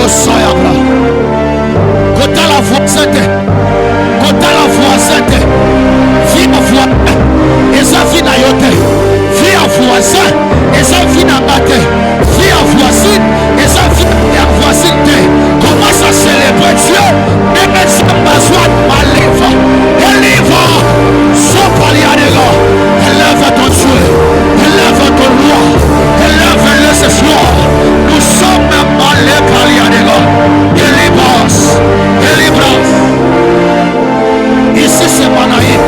Sayabra. Kota la voisette. Kota la voisette. Vie à voisin. Et ça vie na yote. Vie à voisin. Et ça vie na bate. Vie à voisine. Et ça vie à voisinité. Commence à célébrer Dieu. Et même si on a besoin de malivre. Élève. Sans parler à des gars. Élève ton Dieu. Élève ton roi. Élève-le ce soir. Nous sommes malés par les gars. Délivrance. Ici c'est Manaïm.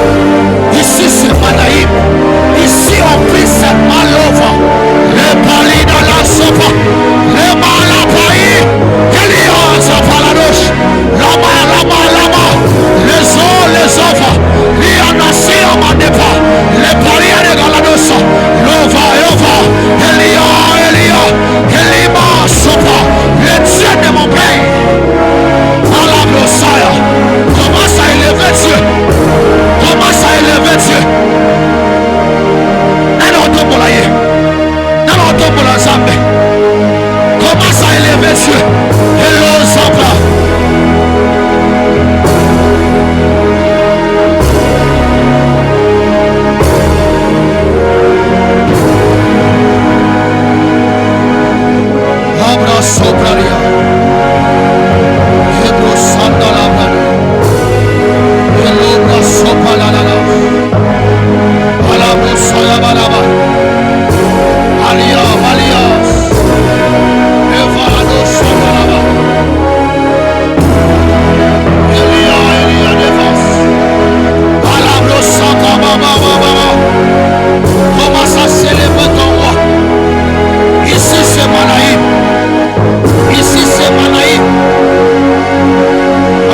Ici c'est Manaïm. Ici on prie cette malova. Les palis dans la sopa. Les malapaïs. Elias à Paladoche. Lama. Les œuvres. Lianassi à Manepa. Les palis à Galadosa. Lova. Elia. Elima sopa. Les dieux de mon père. Commence à élever Dieu. Commence à élever Dieu. Commence à élever Dieu. Hello Zambra. Abra sopraria. Hebro sandalabra. Hello sopalala. Alabro soyabalaba. Alias. Evalado sobalaba. Elia devas. Alabro sakababa. Commence à célébrer ton roi. Ici c'est Manaïm. Ici c'est Manaïm.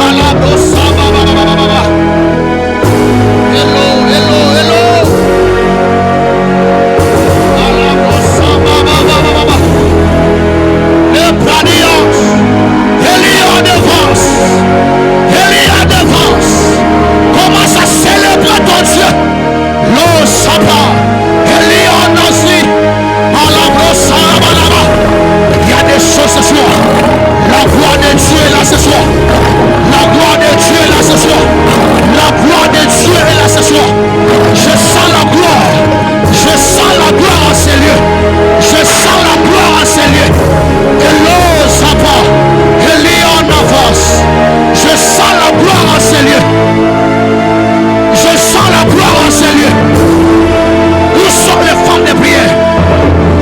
Alabro sababa. Hello. Elia devance. Commence à célébrer ton Dieu. Lo sapa. Elia nasi. Il y a des choses ce soir. La gloire de Dieu est là ce soir. La gloire de Dieu est là ce soir. La gloire de Dieu est là ce soir. Je sens la gloire. Je sens la gloire en ces lieux. Je sens la gloire en ces lieux. Hello sapa. Elia en avance. Je sens la gloire en ces lieux. Je sens la gloire en ces lieux. Où sont les femmes de prière?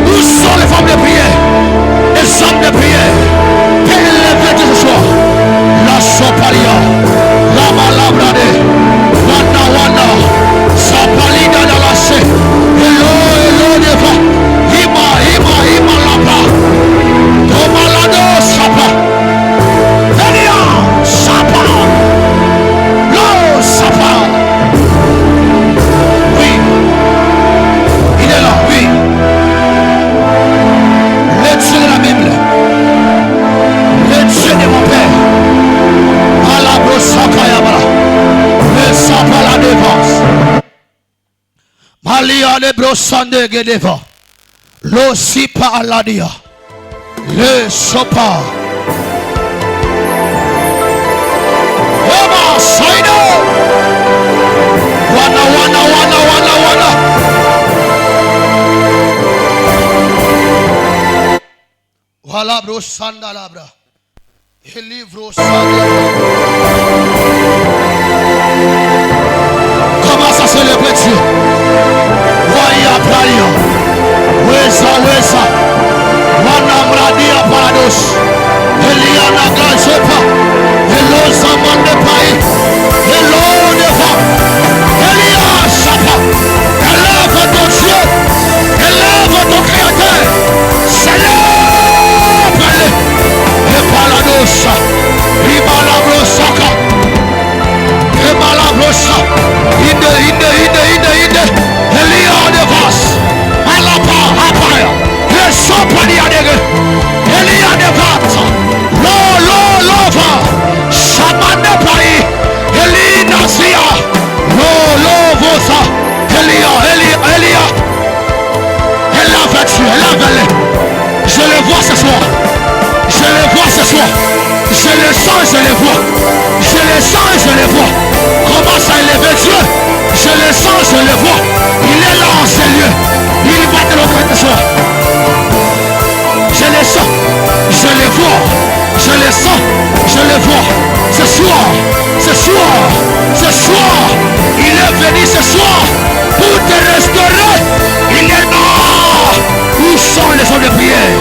Où sont les femmes de prière? Les hommes de prière? Élevez ce soir. La sopalia. La malabrade. Wana. Sapalida dans la sé. Hello devant. Ima lapa. Tomalado sapa. Elia sapa. Lo sapa. Oui. Il est là, oui. Le Dieu de la Bible. Le Dieu de mon Père. Alabro sakayabara. Le sapa la défense. Malia le brosande gedeva. Lo sipa aladia. Le sopa. Ema saino. Wana. Wala brosanda labra. Elivro sanda. Commence à célébrer Dieu. Waya praia. Wesa. Wana mradia parados. Eliana gazepa. Hello zaman de pai. Hello deva. Elia sapa. Élève ton Dieu. Élève ton Créateur. Célèbre-le. Et paladosa. Ibalabrosa. Inde. Elia devas. Alapa. Le sopaliadege. Elia devas. s'asseoir. Je les sens et je les vois. Je les sens et je les vois. Commence à élever Dieu. Je les sens, je les vois. Il est là en ces lieux. Il va te le faire ce soir. Je les sens, je les vois. Je les sens, je les vois. Ce soir, ce soir, ce soir, il est venu ce soir pour te restaurer. Il est là. Où sont les hommes de prière?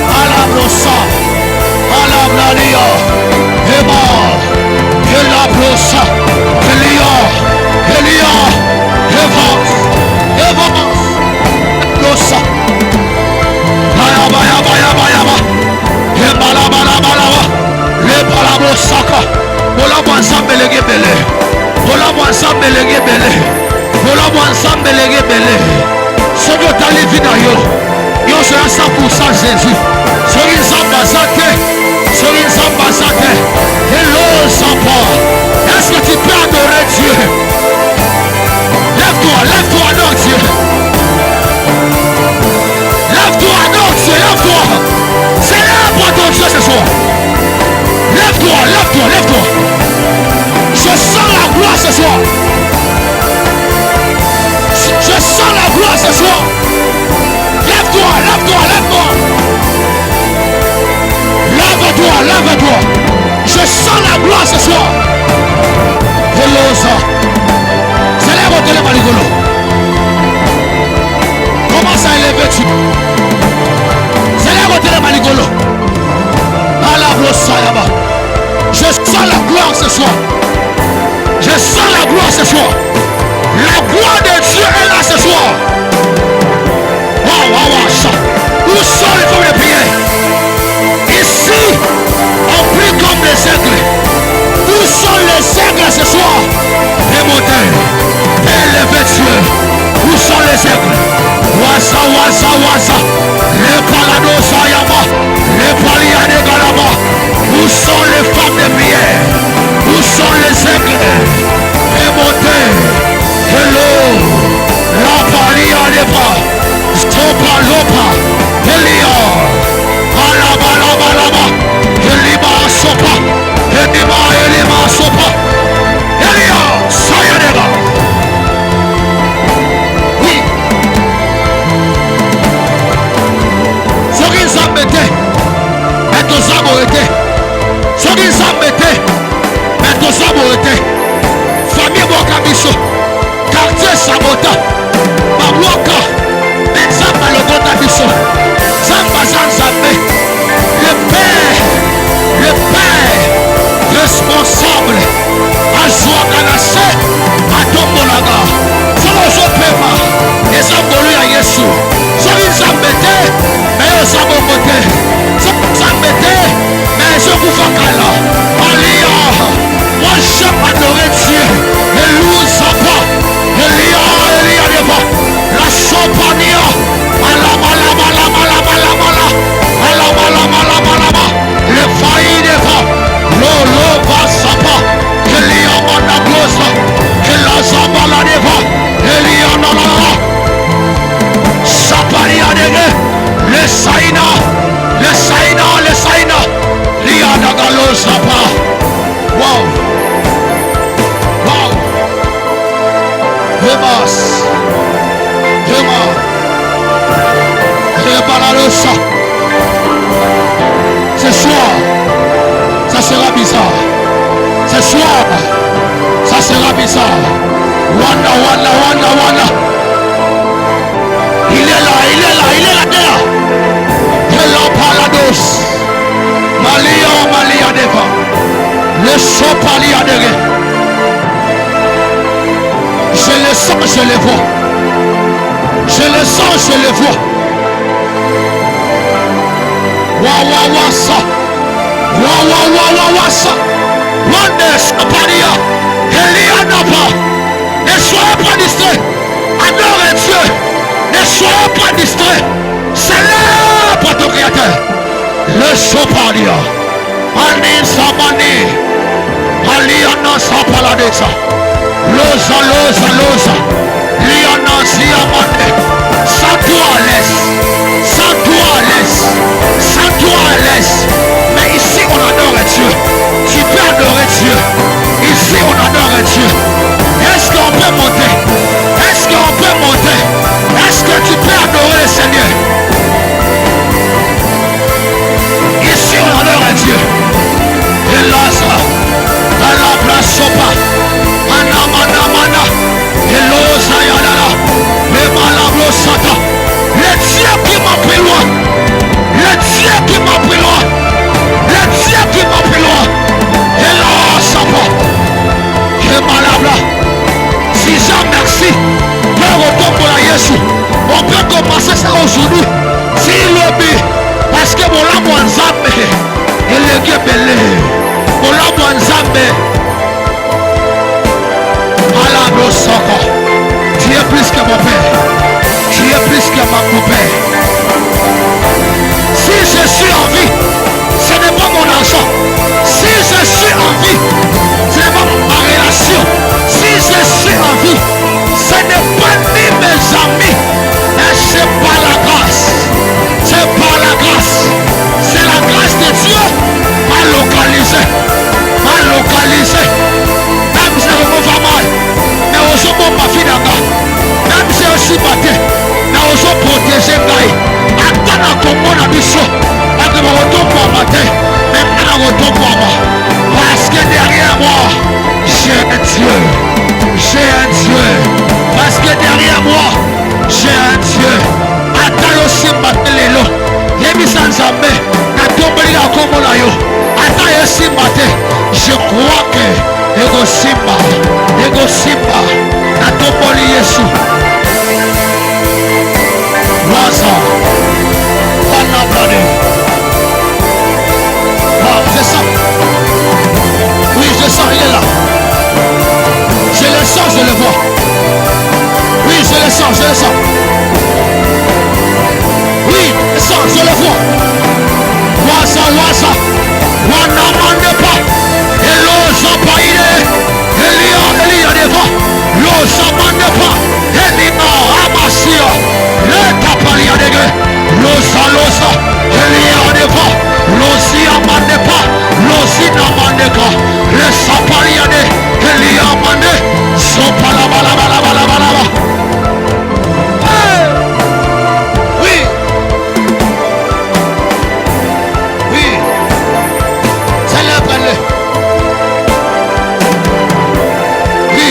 À la brossa, à la bladia, Ema, et la brossa, Elia, Elia, Evans, Evans, brossa, Bayaba, Yaba, Yaba, Yaba, Ebala, Bala, Bala, le Balabo Saka, Bola ensemble les rebelles, Bola ensemble les rebelles, Bola ensemble les rebelles. Ce que tu as les vies dans yo, yo c'est 100% Jésus. Ce qui s'en passe, ce qui s'en passe, hello Sapa. Est-ce que tu peux adorer Dieu? Lève-toi, adore Dieu. Lève-toi, adore Dieu, lève-toi. Célèbre ton Dieu ce soir. Lève-toi, lève-toi, lève-toi. Je sens la gloire ce soir. Je sens la gloire ce soir. Lève-toi, lève-toi, lève-toi. Lève-toi, lève-toi. Je sens la gloire ce soir. Hello, ça. Célèbre ton nom, Maligolo. Commence à élever Dieu. Célèbre ton nom, Maligolo. Je sens la gloire ce soir. Je sens la gloire ce soir. La gloire de Dieu est là ce soir. Waouh, waouh, waouh. Où sont les femmes de prière? Ici, on prie comme des aigles. Où sont les aigles ce soir? Remontez, élevez Dieu. Où sont les aigles? Wasa, wasa, wasa. Les palados ayama. Les paliades galama. Où sont les femmes de prière? Où sont les aigles? Remontez. Hello. La paliade pas. Sopa lopa. Elia. Alaba, laba, laba. Elima sopa. Elima sopa. Elia. Sayadega. Oui. Ce qu'ils ont metté, mais tous ont été. Ce qu'ils ont metté, mais tous ont été. Famille Bokabiso, quartier Sabota, Mamoka, Zamba le Bokabiso, Zamba Zanzambe, le père responsable, Azwa Kanase, Atomolaga, Saloso Pema, et Zambolu à Yesu. Ce qu'ils ont metté, mais ils ont monté. Ce qu'ils ont metté, mais ils ont Kufakala. Alia, moi j'aime adorer Dieu. Elou Zapa, Elia, Deva, la Sopania, Alama, le failli Deva, Lolo Basapa, Elia Manablosa, Elia Zabala Deva, Elia Nala, Saparia Dege, le Saina, Liana Galo Sapa. Wow. Hemas, Hebalarosa. Ce soir, ça sera bizarre. Ce soir, ça sera bizarre. Wanda. Il est là derrière. Hello Palados. Malia Deva. Le Sopalia Dege. Je le sens, je le vois. Je le sens, je le vois. Wawawasa. Wande Sopalia. Elianapa. Ne soyez pas distrait. Adorez Dieu. Ne soyez pas distrait. Célèbre ton Créateur. Le Sopalia. Ani Samani. Aliana Sapaladesa. Loza. Liana Siamane. Sans toi à l'aise. Mais belé. Ola Mwanzambe. Alabro Soko. Tu es plus que mon père. Tu es plus que mon père. Si je suis en vie, ce n'est pas mon argent. Si je suis en vie, ce n'est pas ma relation. Si je suis en vie, ce n'est pas ni mes amis. Mais c'est par la grâce. C'est par la grâce. C'est la grâce de Dieu. M'a localisé. M'a localisé. Même si je me va mal. Mais aussi pour ma fille d'Anga. Même si je suis battu. Mais aussi protéger Gaï. Attends à Congo na biso. Attends à retour pour matin. Même à retour pour moi. Parce que derrière moi, j'ai un Dieu. J'ai un Dieu. Parce que derrière moi, j'ai un Dieu. Attends aussi matin les lots. Yemi Sanzambe. Na tombé la Congo na yo. Attends aussi matin. Je crois que Ego Simba. Na tombé Yesu. Waza. Je sens. Oui, je sens, il est là. Je le sens, je le vois. Oui, je le sens, je le sens. Oui, je le sens, je le vois. Waza. Wanamande pas. Hello, Zapaïde. Elia devant. Losa mande pas. Elina Amasia. Le tapalia de gueule. Losa. Elia devant. Losi amande pas. Losi namande ka. Le sapalia de. Elia amande. Sopala bala. Oui. Célèbre-le. Oui.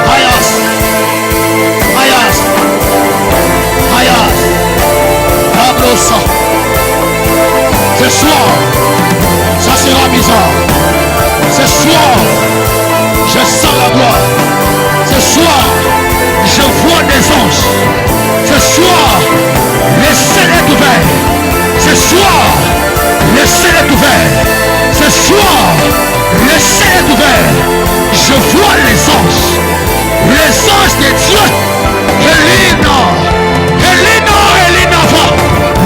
Hayas. Abrosa. Ce soir, ça sera bizarre. Ce soir, je sens la gloire. Ce soir, je vois des anges. Ce soir, le ciel est ouvert. Ce soir, le ciel est ouvert. Ce soir, le ciel est ouvert. Je vois les anges. Les anges de Dieu. Elina va.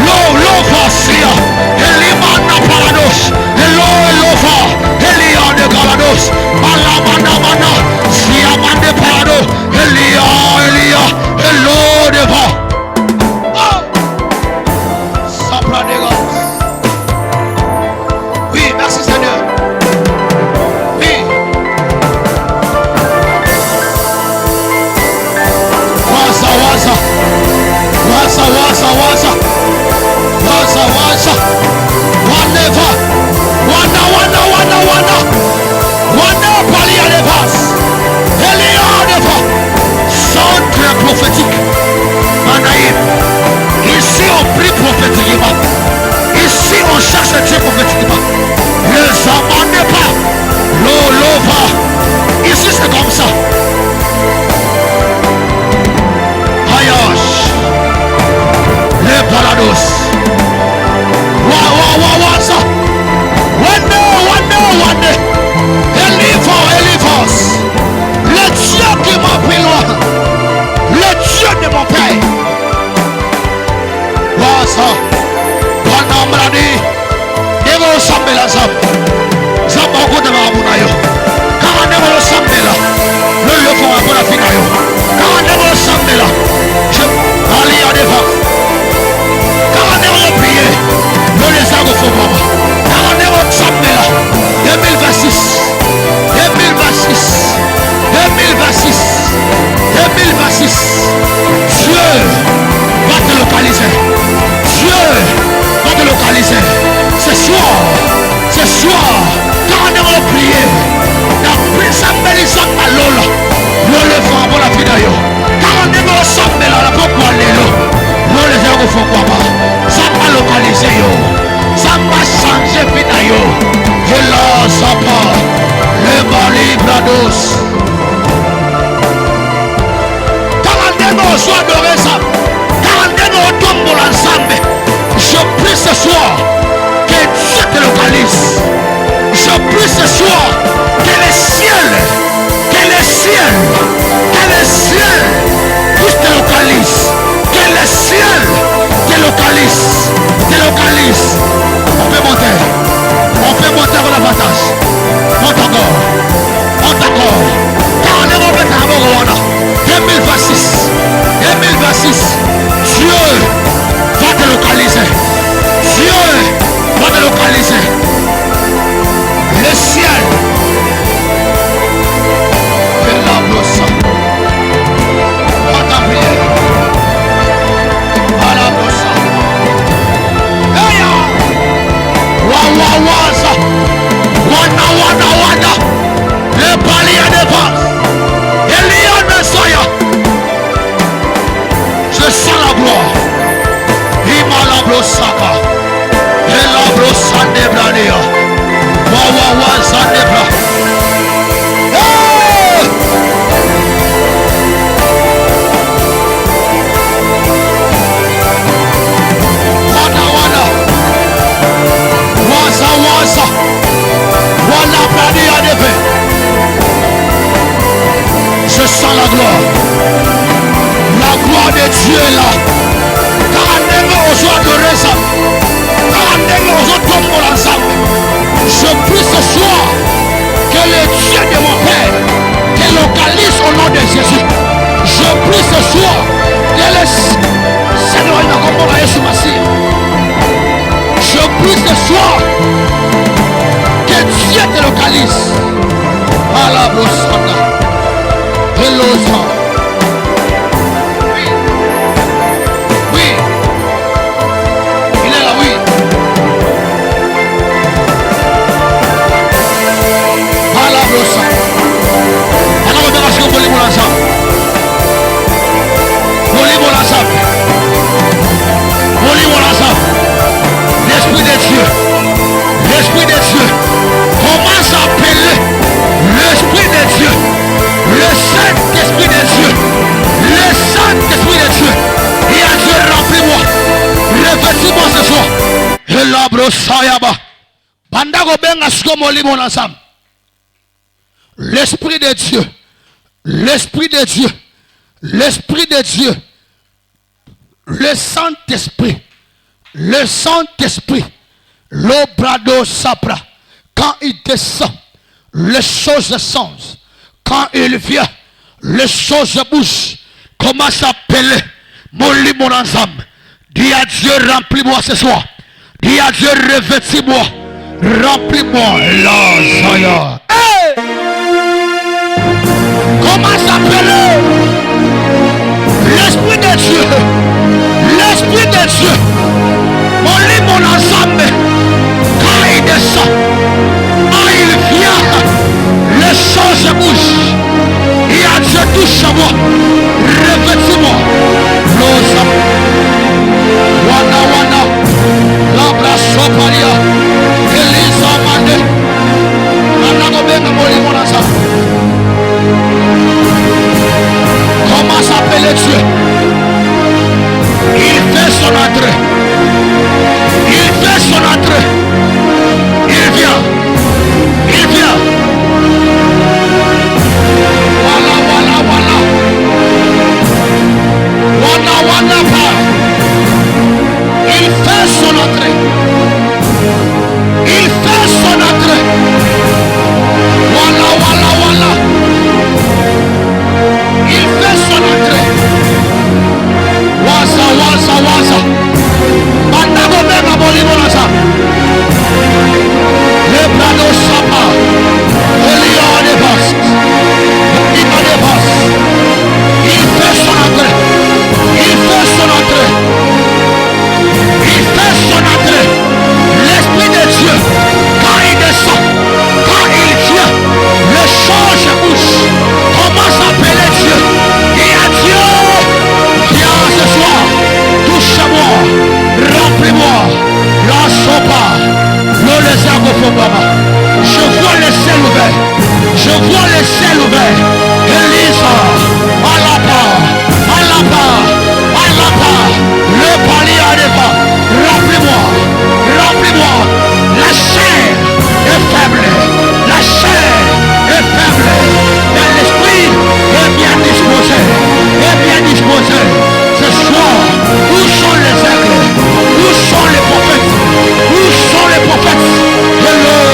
Lovasia. Elimana parados. Elova. Eliane galados. Malamana. Siamande parado. Elia. Elo deva. Sapradega. Oui, merci Seigneur. Oui. Waza. Wana palia de vas. Elia de va. Centre prophétique. Manaïm. Ici on prie prophétiquement. Ici on cherche Dieu prophétiquement. Les amants n'est pas. L'ova. Ici c'est comme ça. Hayash. Les palados. Waza. Wanda. Elivos. Le Dieu qui m'a pris loin. Le Dieu de mon père. Waza. Wanamradi. Devo sambela zam. Zambango de mabunayo. Quand devo sambela. Le font pour la finayo. Quand devo sambela. Je allez à devant. Quand devo prier. Le les a refait maman. Quand devo sambela. 2026. Dieu va te localiser. Ce soir, quand on va prier, la prison Melissa Alola, le fond pour la vidéo. Quand on va s'appeler la pourquoi les gens font quoi? Ça va localiser, ça va changer vidéo. Et là, ça part, le bali brados. Soit adoré ça. Quand on tombe ensemble, je prie ce soir que Dieu te wawaza. Wana. Le palia de bas. Elia Messiah. Je sens la gloire. Imalabro Saka. Elabro Sandebrania. Wawawa Sandebra. Waza. Wana Brania Debe. Je sens la gloire. La gloire de Dieu est là. Car aux adorer ça. Car aux autres ensemble. Je prie ce soir que le Dieu de mon Père te localise au nom de Jésus. Je prie ce soir que le Seigneur n'accompagne Jésus Massia. Je prie ce soir que Dieu te localise. À la brossada. Elosa. Oui. Il est là, oui. À la brossa. Alors on verra si on peut les mots ensemble. L'Esprit de Dieu. L'Esprit de Dieu. Commence à appeler l'Esprit de Dieu. Le Saint-Esprit de Dieu. Le Saint-Esprit de Dieu. Et à Dieu, remplis-moi. Revêtis-moi ce soir. Et la brossayaba. Bandago benga skomo limon ensemble. L'Esprit de Dieu. L'Esprit de Dieu. L'Esprit de Dieu. Le Saint-Esprit. Le Saint-Esprit. L'obrado sapra. Quand il descend, les choses changent. Quand il vient, les choses bougent. Commence à appeler mon lit, mon ensemble. Dis à Dieu, remplis-moi ce soir. Dis à Dieu, revêtis-moi. Remplis-moi. La Zaya. Hey! Commence à appeler l'Esprit de Dieu. L'Esprit de Dieu. Mon lit, mon ensemble. Quand il descend, quand il vient, les choses bougent. Et à Dieu, touche-moi. Revêtis-moi. L'osa. Wana. Labra soparia. Elisa mande. Anagobenga moli mon ensemble. Commence à appeler Dieu. Il fait son entrée. Il fait son entrée. Il vient. Il vient. Voilà. Wana pas. Il fait son entrée. Il fait son entrée. Voilà. Il fait son entrée. Waza. Bandago benga bolibonasa. Le brado sapa. Elia de bas. Elia de bas. Il fait son entrée. Il fait son entrée. Il fait son entrée. L'Esprit de Dieu, quand il descend, quand il vient, les choses bougent. Commence à appeler Dieu. Et à Dieu, viens ce soir, touche-moi, remplis-moi, la sopa, le lézard au je vois le ciel ouvert, je vois le ciel ouvert. Elisa, à la part, le palier à débat, remplis-moi, la chair est faible, mais l'esprit est bien disposé, ce soir. Où sont les aigles? Où sont les prophètes? De l'eau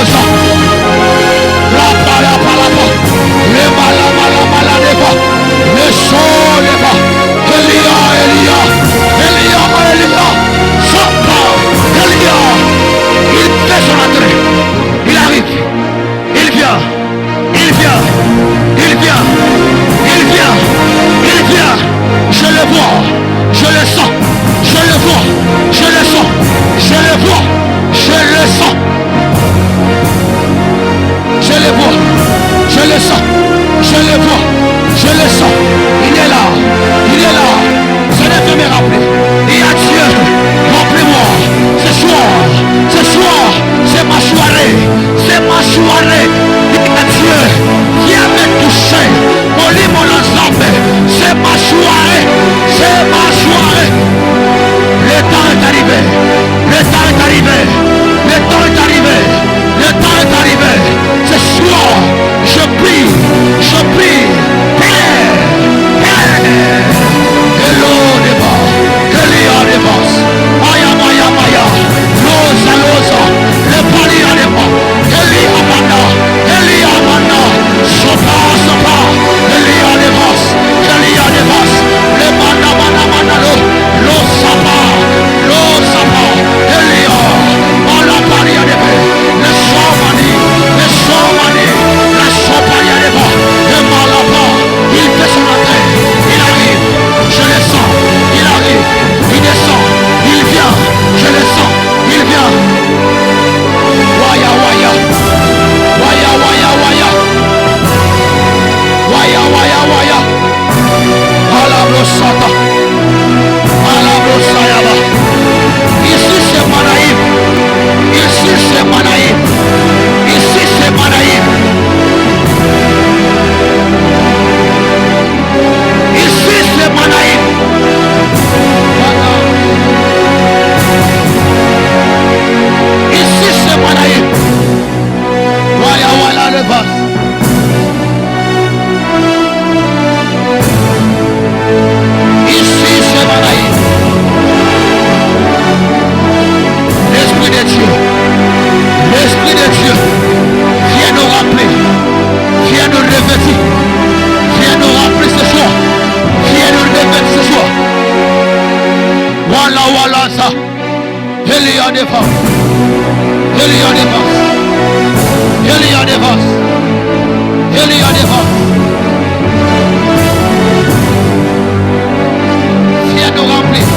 Viens nous remplir.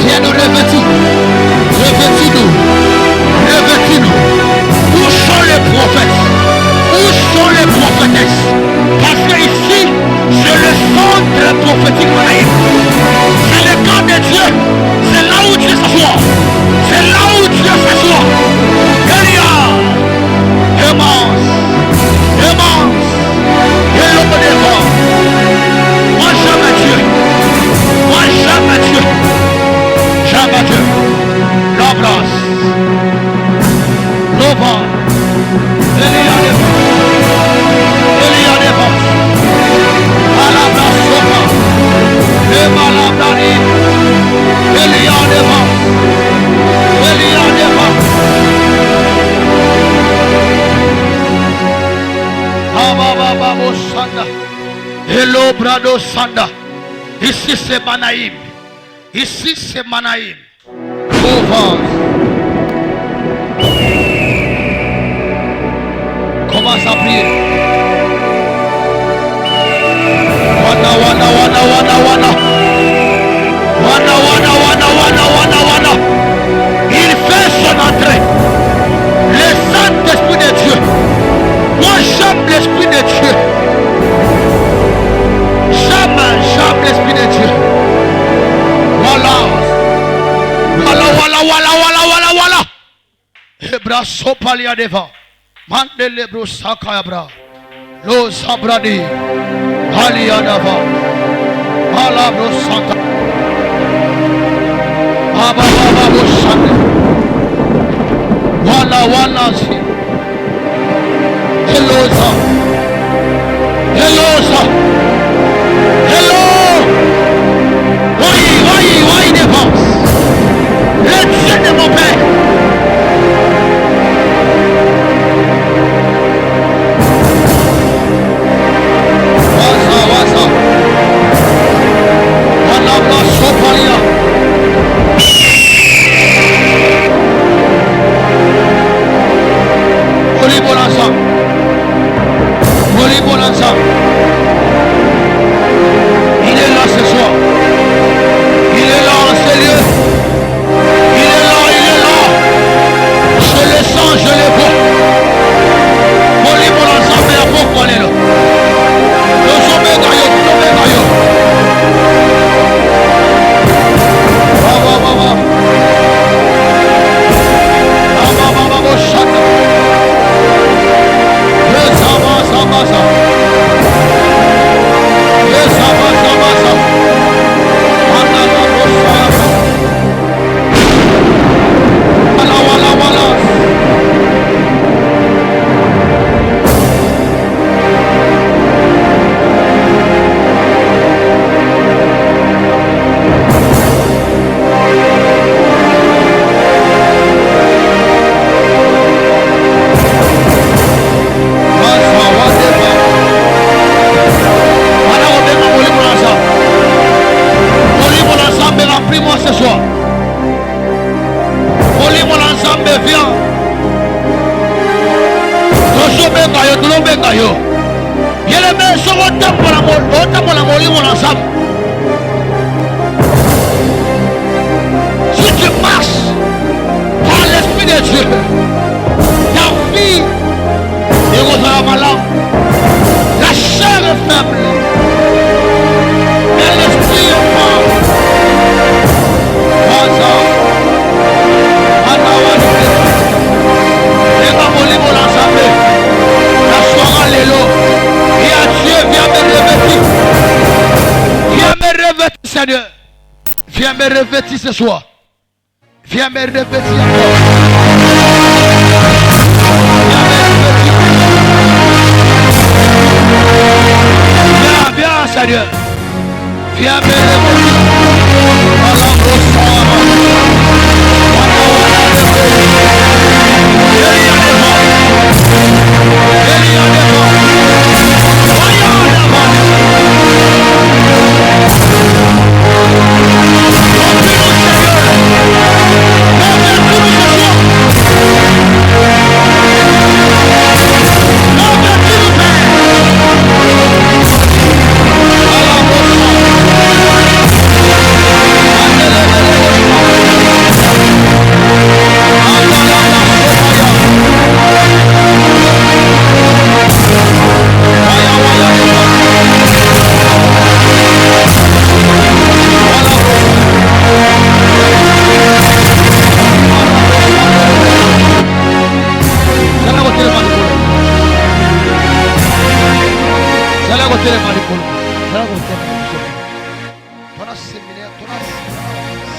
Viens nous revêtir. Revêtis-nous. Revêtis-nous. Où sont les prophètes? Où sont les prophétesses? Parce que ici, c'est le centre prophétique maïf. C'est le camp de Dieu. C'est là où Dieu s'assoit. C'est là où Dieu s'assoit. Elia, immense, immense, et l'homme des morts. Moi j'aime Dieu. Moi j'aime Dieu. J'aime Dieu. L'embrasse. L'ouvre. Elia des morts. Elia des morts. Alabra sopa. Et malabrani. Elia des morts. Elia des morts. Ababa Sanda. Hello Brado Sanda. Ici c'est Manaïm. Ici c'est Manaïm. Commence à prier. Wana. Il fait son entrée. Le Saint-Esprit de Dieu. Moi j'aime l'Esprit de Dieu. J'aime l'Esprit de Dieu. Voilà. Ebra sopalia deva. Mandele bro sakayabra. Lo sabradi. Aliadava. Ala bro santa. Aba bro santa. Wala si. Hello. Why défense? Le Dieu de mon Père. Wasa. Wala bla sopalia. Oli Bonanza. Il est là ce soir. Il est là en ce lieu. Il est là. Je le sens, je le vois. Oli Bonanza, mais à pourquoi il est là? Nous sommes gaillot. Remplis-moi ce soir. Oli mon ensemble viens. Si tu marches par l'Esprit de Dieu, ta vie est malade. La chair est faible, mais l'Esprit est fort. Seigneur, viens me revêtir ce soir. Viens me revêtir encore. Viens, Seigneur. Viens me revêtir. Remplis-nous, Seigneur. séminaire, ton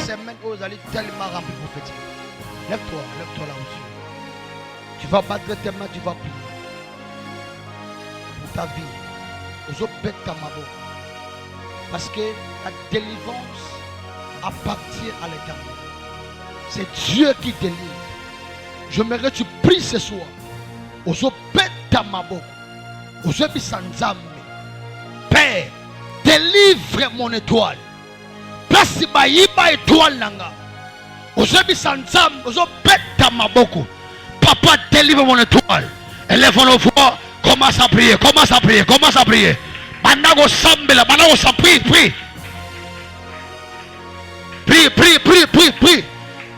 semaine où vous allez tellement rempli prophétique. Lève-toi là où tu es. Tu vas battre tes mains, tu vas prier. Pour ta vie. Aux autres bêtes ta maman. Parce que la délivrance appartient à l'Éternel. C'est Dieu qui délivre. J'aimerais que tu pries ce soir. Aux autres bêtes ta maman. Aux autres sans âme. Père, délivre mon étoile. Place ma étoile nanga. Aujourd'hui sans âme, aujourd'hui bête ma beaucoup. Papa délivre mon étoile. Élève nos voix. Commence à prier, commence à prier, commence à prier. Manago sambela, manago sa prie, prie. Prie, prie, prie, prie, prie.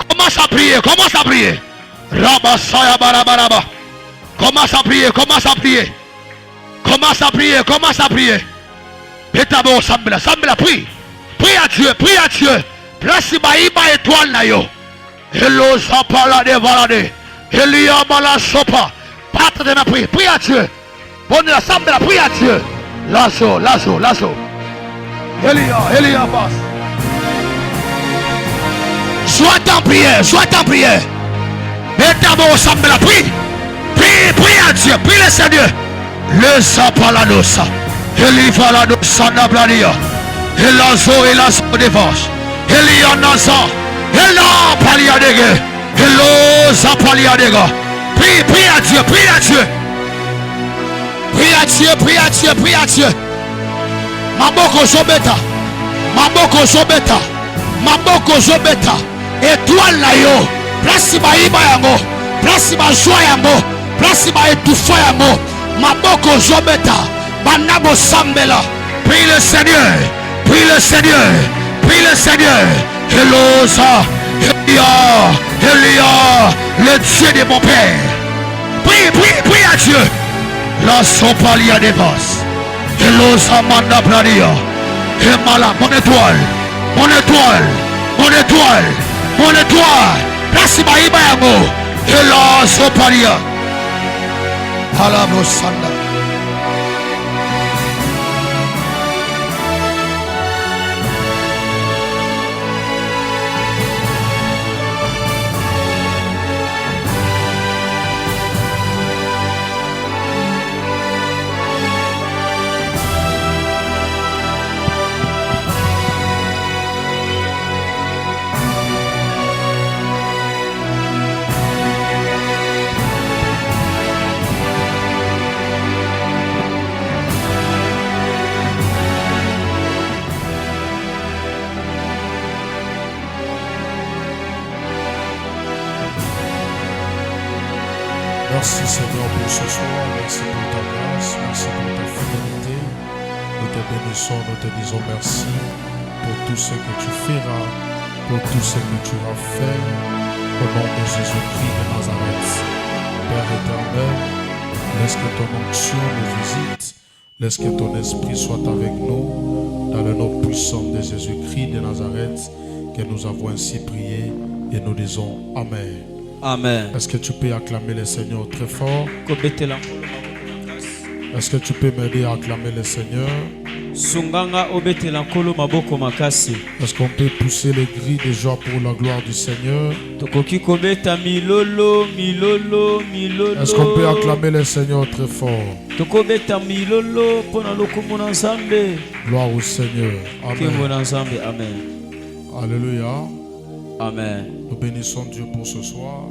Commence à prier, commence à prier. Rabasaya barabaraba. Commence à prier, commence à prier. Commence à prier, commence à prier. Pétabo sambela, sambela, prie. Prie à Dieu, prie à Dieu. Place ma étoile na yo. Hello sapala de valade. Elia mala sopa. Patre de ma prière, prie à Dieu. Bonne la sambela, prie à Dieu. Lasso, lasso, lasso. Elia passe. Sois en prière, sois en prière. Pétabo sambela, prie. Prie, prie à Dieu, prie le Seigneur. Le sapala dosa. Elifa la dosa na bladia. Elazo, elazo de vache. Elia Naza, Ela Paliadega, Hello Zapaliadega. Prie, prie à Dieu, prie à Dieu. Prie à Dieu, prie à Dieu, prie à Dieu. Maboko Zobeta, Maboko Zobeta, Maboko Zobeta. Étoile na yo, place ma iba yango, place ma joie yango, place ma étouffe yango. Maboko Zobeta, Manabo Sambela. Prie le Seigneur, prie le Seigneur. Prie le Seigneur. Elosa, Elia, le Dieu de mon Père. Prie, prie, prie à Dieu. La sopalia de bas. Elosa manda pradia. Emala, mon étoile, mon étoile, mon étoile, mon étoile. Place ma ibayango. Ela sopalia. Palabro sanda. Merci Seigneur pour ce soir, merci pour ta grâce, merci pour ta fidélité. Nous te bénissons, nous te disons merci pour tout ce que tu feras, pour tout ce que tu vas faire, au nom de Jésus-Christ de Nazareth. Père éternel, laisse que ton onction nous visite, laisse que ton esprit soit avec nous, dans le nom puissant de Jésus-Christ de Nazareth, que nous avons ainsi prié et nous disons Amen. Amen. Est-ce que tu peux acclamer le Seigneur très fort? Est-ce que tu peux m'aider à acclamer le Seigneur? Est-ce qu'on peut pousser les cris de joie pour la gloire du Seigneur? Est-ce qu'on peut acclamer le Seigneur très fort? Gloire au Seigneur. Amen. Alléluia. Amen. Nous bénissons Dieu pour ce soir.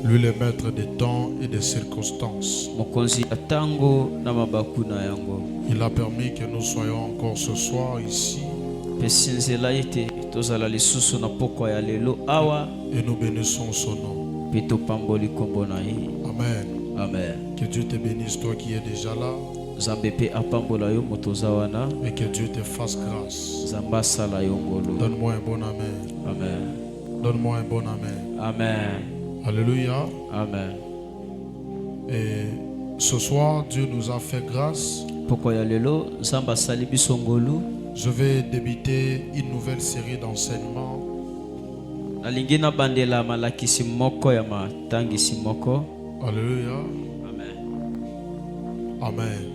Lui le maître des temps et des circonstances. Il a permis que nous soyons encore ce soir ici. Et nous bénissons son nom. Amen. Amen. Que Dieu te bénisse, toi qui es déjà là. Et que Dieu te fasse grâce. Donne-moi un bon amen. Amen. Donne-moi un bon amen. Amen. Alléluia. Amen. Et ce soir, Dieu nous a fait grâce. Je vais débuter une nouvelle série d'enseignements. Alléluia. Amen.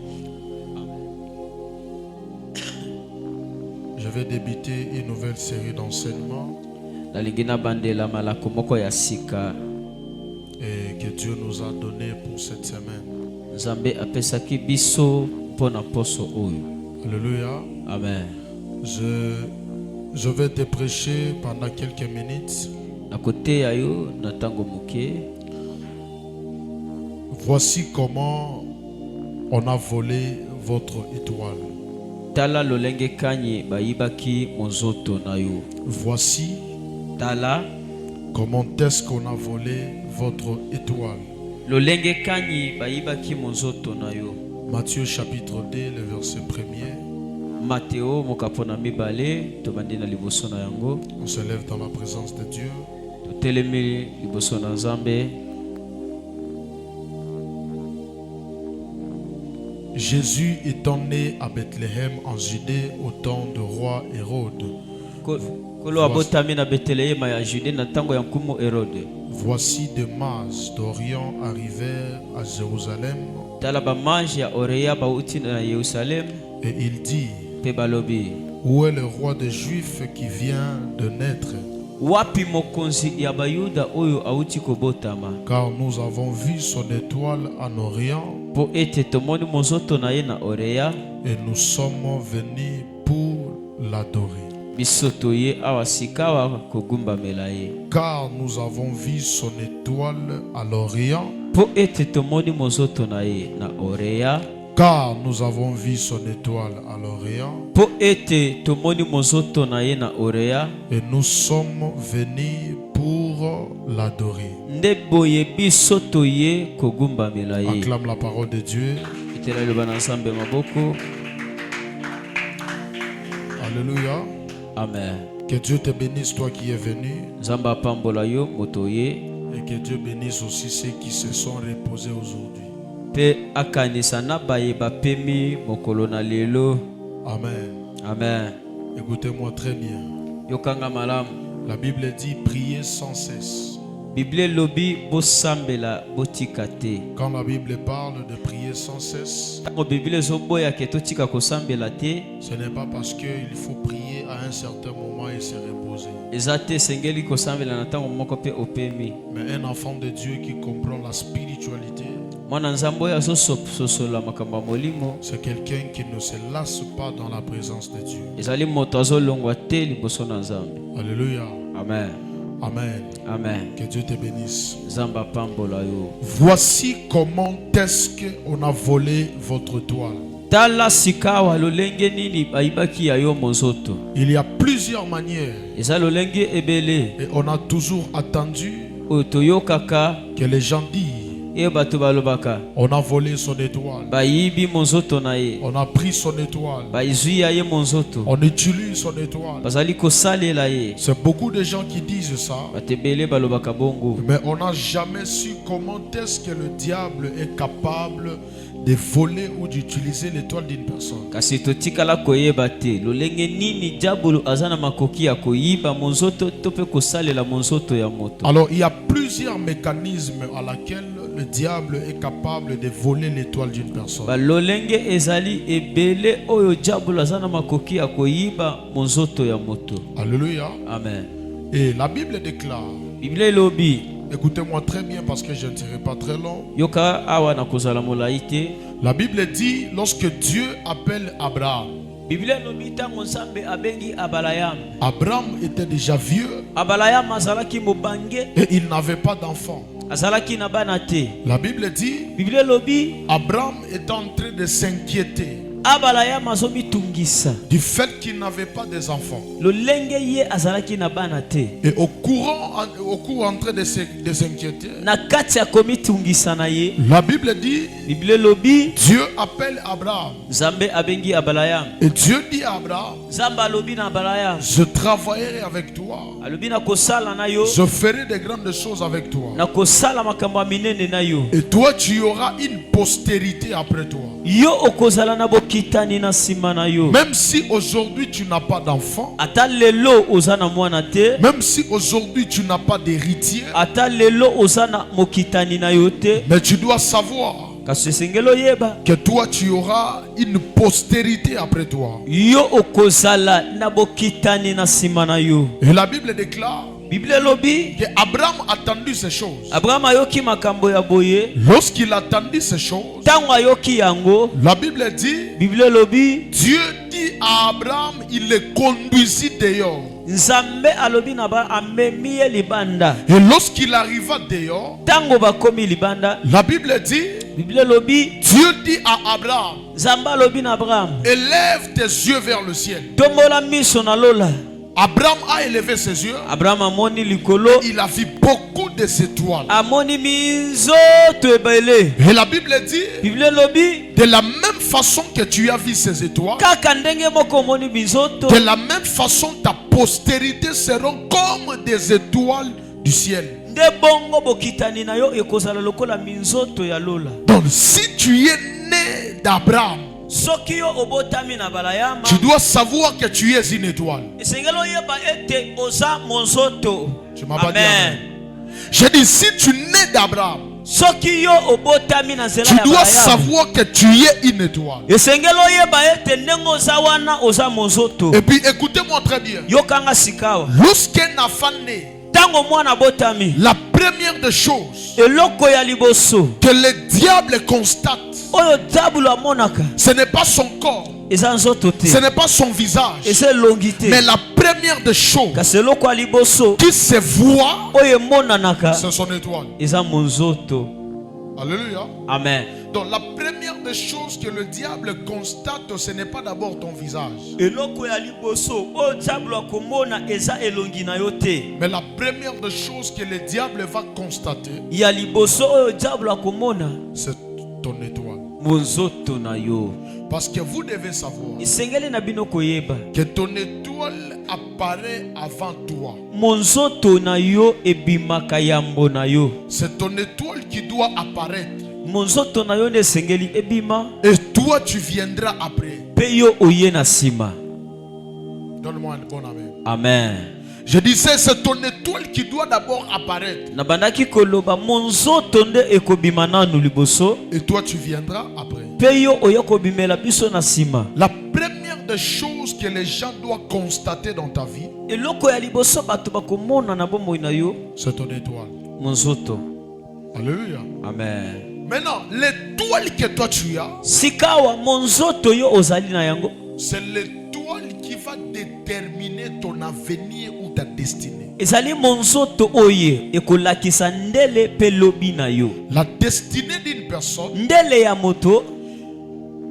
Je vais débuter une nouvelle série d'enseignements. Et que Dieu nous a donné pour cette semaine. Alléluia. Amen. Je vais te prêcher pendant quelques minutes. Voici comment on a volé votre étoile. Voici comment est-ce qu'on a volé votre étoile. Matthieu chapitre 2, le verset 1er. On se lève dans la présence de Dieu. Jésus étant né à Bethléem en Judée au temps du roi Hérode. Voici des mages d'Orient arrivèrent à Jérusalem. Et il dit: où est le roi des Juifs qui vient de naître? Car nous avons vu son étoile en Orient. Et nous sommes venus pour l'adorer. Car nous avons vu son étoile à l'Orient. Car nous avons vu son étoile à l'Orient. Et nous sommes venus pour l'adorer. Acclame la parole de Dieu. Alléluia. Amen. Que Dieu te bénisse, toi qui es venu. Et que Dieu bénisse aussi ceux qui se sont reposés aujourd'hui. Amen. Amen. Écoutez-moi très bien. La Bible dit prier sans cesse. Quand la Bible parle de prier sans cesse, ce n'est pas parce qu'il faut prier à un certain moment et se reposer. Mais un enfant de Dieu qui comprend la spiritualité, c'est quelqu'un qui ne se lasse pas dans la présence de Dieu. Alléluia. Amen. Amen. Amen. Que Dieu te bénisse. Voici comment est-ce qu'on a volé votre toile. Il y a plusieurs manières. Et on a toujours attendu que les gens disent: on a volé son étoile. On a pris son étoile. On utilise son étoile. C'est beaucoup de gens qui disent ça. Mais on n'a jamais su comment est-ce que le diable est capable de voler ou d'utiliser l'étoile d'une personne. Alors il y a plusieurs mécanismes à laquelle le diable est capable de voler l'étoile d'une personne. Alléluia. Amen. Et la Bible déclare, écoutez-moi très bien parce que je ne serai pas très long. La Bible dit, lorsque Dieu appelle Abraham, Abraham était déjà vieux et il n'avait pas d'enfant. La Bible dit, Abraham est en train de s'inquiéter du fait qu'il n'avait pas des enfants. Et au courant en train de s'inquiéter, la Bible dit, Dieu appelle Abraham. Et Dieu dit à Abraham, je travaillerai avec toi. Je ferai de grandes choses avec toi. Et toi tu auras une postérité après toi. Même si aujourd'hui tu n'as pas d'enfant, même si aujourd'hui tu n'as pas d'héritier, mais tu dois savoir kasi esengeli oyeba que toi tu auras une postérité après toi. yo okozala na bokitani na nsima na yo. Et la Bible déclare Bible elobi que Abraham a attendu ces choses. Abraham ayoki makambo ya boye. Lorsqu'il a attendu ces choses, Ntango ayoki yango, la Bible dit, Bible elobi Dieu dit à Abraham, il le conduisit dehors. Nzambe alobi na ba amemi ye libanda. Et lorsqu'il arriva dehors, Ntango bakomi libanda, la Bible dit, Bible elobi Dieu dit à Abraham, Nzambe alobi na Abraham, élève tes yeux vers le ciel. tombola miso na lola. Abraham a élevé ses yeux. Abraham amoni likolo, Il a vu beaucoup d'étoiles. amoni minzoto ebele. Et la Bible dit, Bible elobi de la même façon que tu as vu ces étoiles, kaka ndenge moko omoni minzoto, de la même façon ta postérité seront comme des étoiles du ciel. nde bongo bokitani na yo ekozala lokola minzoto ya lola. Donc si tu es né d'Abraham, Soki yo obotami na balayama, tu dois savoir que tu es une étoile. esengeli oyeba ete oza monzoto. Tu m'as pas dit Amen. amen. Je dis, si tu nais d'Abraham, Soki yo obotami na nzela tu ya dois balayama, savoir que tu es une étoile. esengeli oyeba ete ndenge oza wana oza monzoto. Et puis écoutez-moi très bien. Yokanga sikawa. Lorsqu'un enfant naît, Tango mwana botami, la première des choses eloko ya liboso que le diable constate, oyo diablo amonaka ce n'est pas son corps, eza nzoto te, ce n'est pas son visage, eza elongi te, mais la première des choses kasi eloko ya liboso qui se voit, oyo emonanaka c'est son étoile. eza monzoto. Alléluia. Amen. Donc la première des choses que le diable constate, ce n'est pas d'abord ton visage, Eloko ya liboso oyo diablo akomona eza elongi na yo te. mais la première des choses que le diable va constater, Ya liboso oyo diablo akomona c'est ton étoile. monzoto na yo. Parce que vous devez savoir Esengeli na bino koyeba que ton étoile apparaît avant toi. monzoto na yo ebimaka yambo na yo. C'est ton étoile qui doit apparaître. Monzoto na yo nde esengeli ebima, Et toi, tu viendras après. pe yo oye na nsima. Donne-moi un bon amen. Amen. Je disais, c'est ton étoile qui doit d'abord apparaître. Nabandaki koloba monzoto nde ekobima nanu liboso, Et toi, tu viendras après. pe yo oye kobimela biso na nsima. La première des choses que les gens doivent constater dans ta vie, Eloko ya liboso bato bakomona na bomoi na yo c'est ton étoile. monzoto. Alléluia. Amen. Maintenant, l'étoile que toi tu as, Sikawa monzoto yo ozali na yango, c'est l'étoile qui va déterminer ton avenir ou ta destinée. ezali monzoto oye ekolakisa ndele pe lobi na yo. La destinée d'une personne Ndele ya moto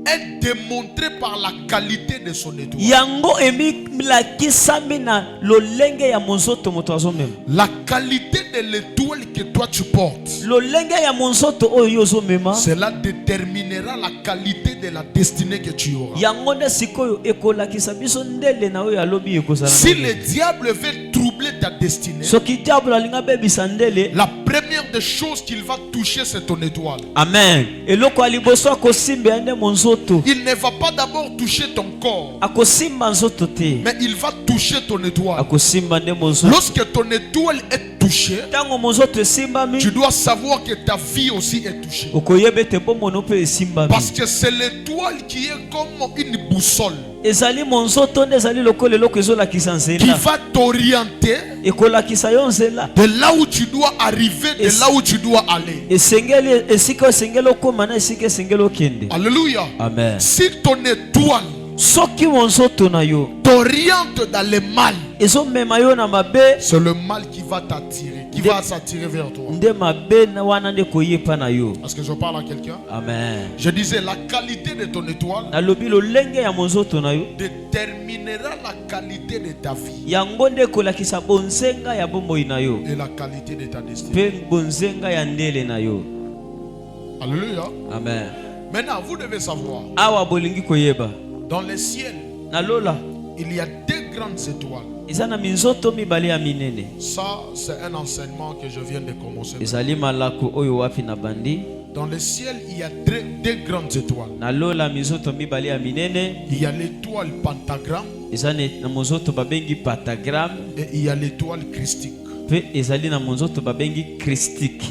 est démontrée par la qualité de son étoile. yango emilakisami na lolenge ya monzoto moto azomema. La qualité de l'étoile que toi tu portes, Lolenge ya monzoto oyo ozomema, cela déterminera la qualité de la destinée que tu auras. yango nde sikoyo ekolakisa biso ndele na oyo alobi ekozala. Si le diable veut troubler ta destinée, Soki diablo alinga bebisa ndele, la première des choses qu'il va toucher, c'est ton étoile. amen, eloko ya liboso akosimba nde monzoto. Il ne va pas d'abord toucher ton corps, Akosimba nzoto te, mais il va toucher ton étoile. akosimba nde monzoto. Lorsque ton étoile est touchée, Tango monzoto esimbami, tu dois savoir que ta vie aussi est touchée. okoyeba ete bomono mpe esimbami. Parce que c'est l'étoile qui est comme une boussole Ezali monzoto nde ezali lokola eloko ezolakisa qui nzela, va t'orienter ekolakisa yo nzela, de là où tu dois arriver, de là où tu dois aller. esengeli esika esengeli okoma na esika esengeli okende. Alléluia. Amen. Si ton étoile Soki monzoto na yo t'oriente dans le mal, ezomema yo na mabe, c'est le mal qui va t'attirer, qui va s'attirer vers toi. nde mabe na wana nde koyepa na yo. Est-ce que je parle à quelqu'un? Amen. Je disais, la qualité de ton étoile Nalobi lolenge ya monzoto na yo déterminera la qualité de ta vie yango nde ekolakisa bonzenga ya bomoi na yo et la qualité de ta destinée. pe bonzenga ya ndele na yo. Alléluia. Amen. Maintenant, vous devez savoir, Awa bolingi koyeba dans le ciel, na lola il y a deux grandes étoiles. eza na minzoto mibale ya minene. Ça, c'est un enseignement que je viens de commencer. Ezali malako oyo wapi na bandi. Dans le ciel, il y a deux grandes étoiles. Na lola minzoto mibale ya minene, Il y a l'étoile pentagramme ezali na monzoto babengi pentagramme, et il y a l'étoile christique. pe ezali na monzoto babengi christique.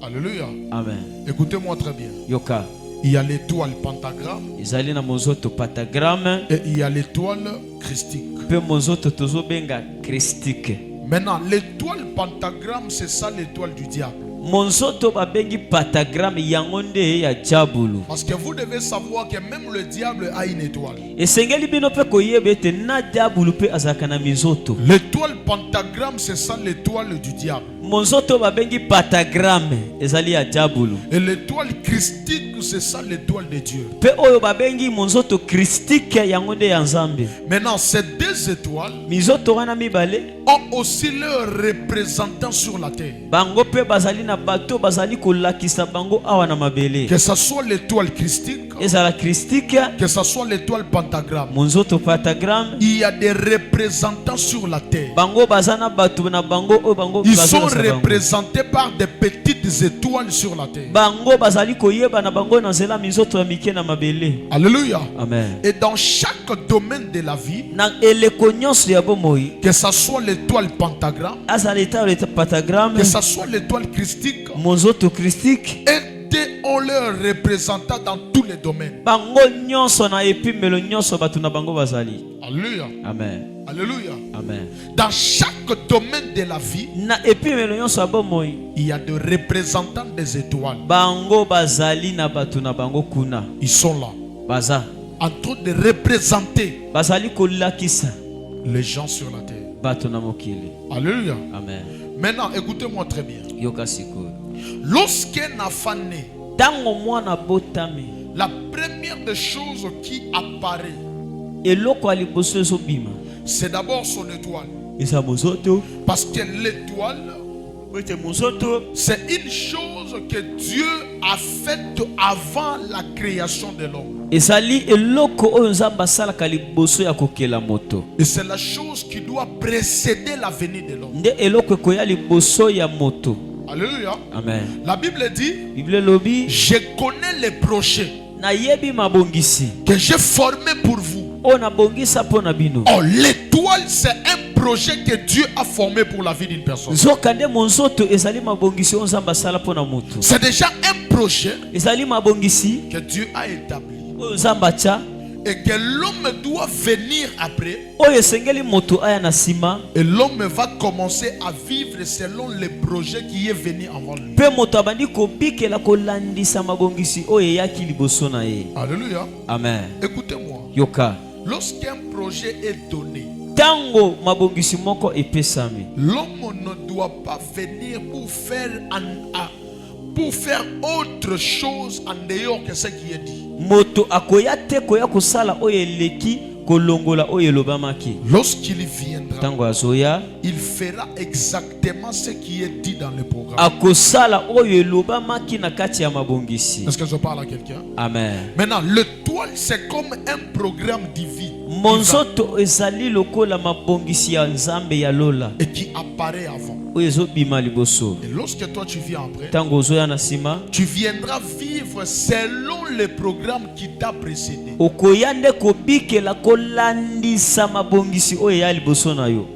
Alléluia. Amen. Écoutez-moi très bien. Yoka. Il y a l'étoile pentagramme Ezali na mozoto pentagramme. et il y a l'étoile christique. Pe mozoto tozobenga christique. Maintenant, l'étoile pentagramme, c'est ça l'étoile du diable. Monzoto babengi pentagramme yango nde ya diabulu. Parce que vous devez savoir que même le diable a une étoile. Esengeli bino pe koyeba ete na diabulu pe azalaka na mizoto. L'étoile pentagramme, c'est ça l'étoile du diable. Monzoto babengi pentagramme ezali ya diabulu. Et l'étoile christique, c'est ça l'étoile de Dieu. Pe oyo babengi monzoto christique yango nde ya Nzambe. Maintenant, ces deux étoiles Mizoto wana mibale ont aussi leur représentant sur la terre. bango pe bazali na bato bazali kolakisa bango awa na mabele. Que ce soit l'étoile christique, Ezala christique que ce soit l'étoile pentagramme, monzoto pentagramme il y a des représentants sur la terre. bango bazana bato na bango oyo bango Ils sont bazolasa bango. représentés par des petites étoiles sur la terre. Bango bazali koyeba na bango na nzela mizoto ya mike na mabele. Alléluia. Amen. Et dans chaque domaine de la vie, Na eleko nyonso ya bomoi que ce soit l'étoile pentagramme, azala eta pentagramme que ce soit l'étoile christique, monzoto christique étaient ont leurs représentants dans tous les domaines. bango nyonso na epimelo nyonso bato na bango bazali. Alléluia. Amen. Alléluia. Amen. Dans chaque domaine de la vie, Na epimelo nyonso ya bomoi il y a des représentants des étoiles. bango bazali na bato na bango kuna Ils sont là, baza en train de représenter bazali kolakisa les gens sur la terre. bato na mokili. Alléluia. Amen. Maintenant, écoutez-moi très bien. Yoka sikoyo. Lorsqu'un enfant naît, Tango mwana botami la première des choses qui apparaît, eloko ya liboso ezobima c'est d'abord son étoile. eza mozoto. Parce que l'étoile, Ete mozoto c'est une chose que Dieu a faite avant la création de l'homme. ezali eloko oyo Nzambe asalaka liboso ya kokela moto. Et c'est la chose qui doit précéder la venue de l'homme. Nde eloko ekoya liboso ya moto. Alléluia. Amen. La Bible dit, Bible lobi je connais les projets nayebi mabongisi que j'ai formés pour vous. oyo nabongisa mpo na bino. Oh, l'étoile, c'est un projet que Dieu a formé pour la vie d'une personne. Nzoka nde monzoto ezali mabongisi oyo Nzambe asala mpo na moto. C'est déjà un projet Ezali mabongisi que Dieu a établi. oyo Nzambe atya Et que l'homme doit venir après. oyo esengeli moto aya na nsima. Et l'homme va commencer à vivre selon les projets qui est venu avant lui. Mpe moto abandi kobikela kolandisa mabongisi oyo eyaki liboso na ye. Alléluia. Amen. Écoutez-moi. Yoka. Lorsqu'un projet est donné, Tango mabongisi moko epesami, l'homme ne doit pas venir pour faire autre chose en dehors que ce qui est dit. moto akoya te koya kosala oyo eleki kolongola oyo elobamaki. Lorsqu'il viendra, Tango azoya il fera exactement ce qui est dit dans le programme. akosala oyo elobamaki na kati ya mabongisi. Est-ce que je parle à quelqu'un? Amen. Maintenant, l'étoile, c'est comme un programme divin. Monzoto ezali lokola mabongisi ya Nzambe ya lola Et qui apparaît avant. oyo ezobima liboso. Et lorsque toi tu viens après, Tango ozoya na nsima tu viendras vivre selon le programme qui t'a précédé. okoya nde kobikela kolandisa mabongisi oyo ya liboso na yo.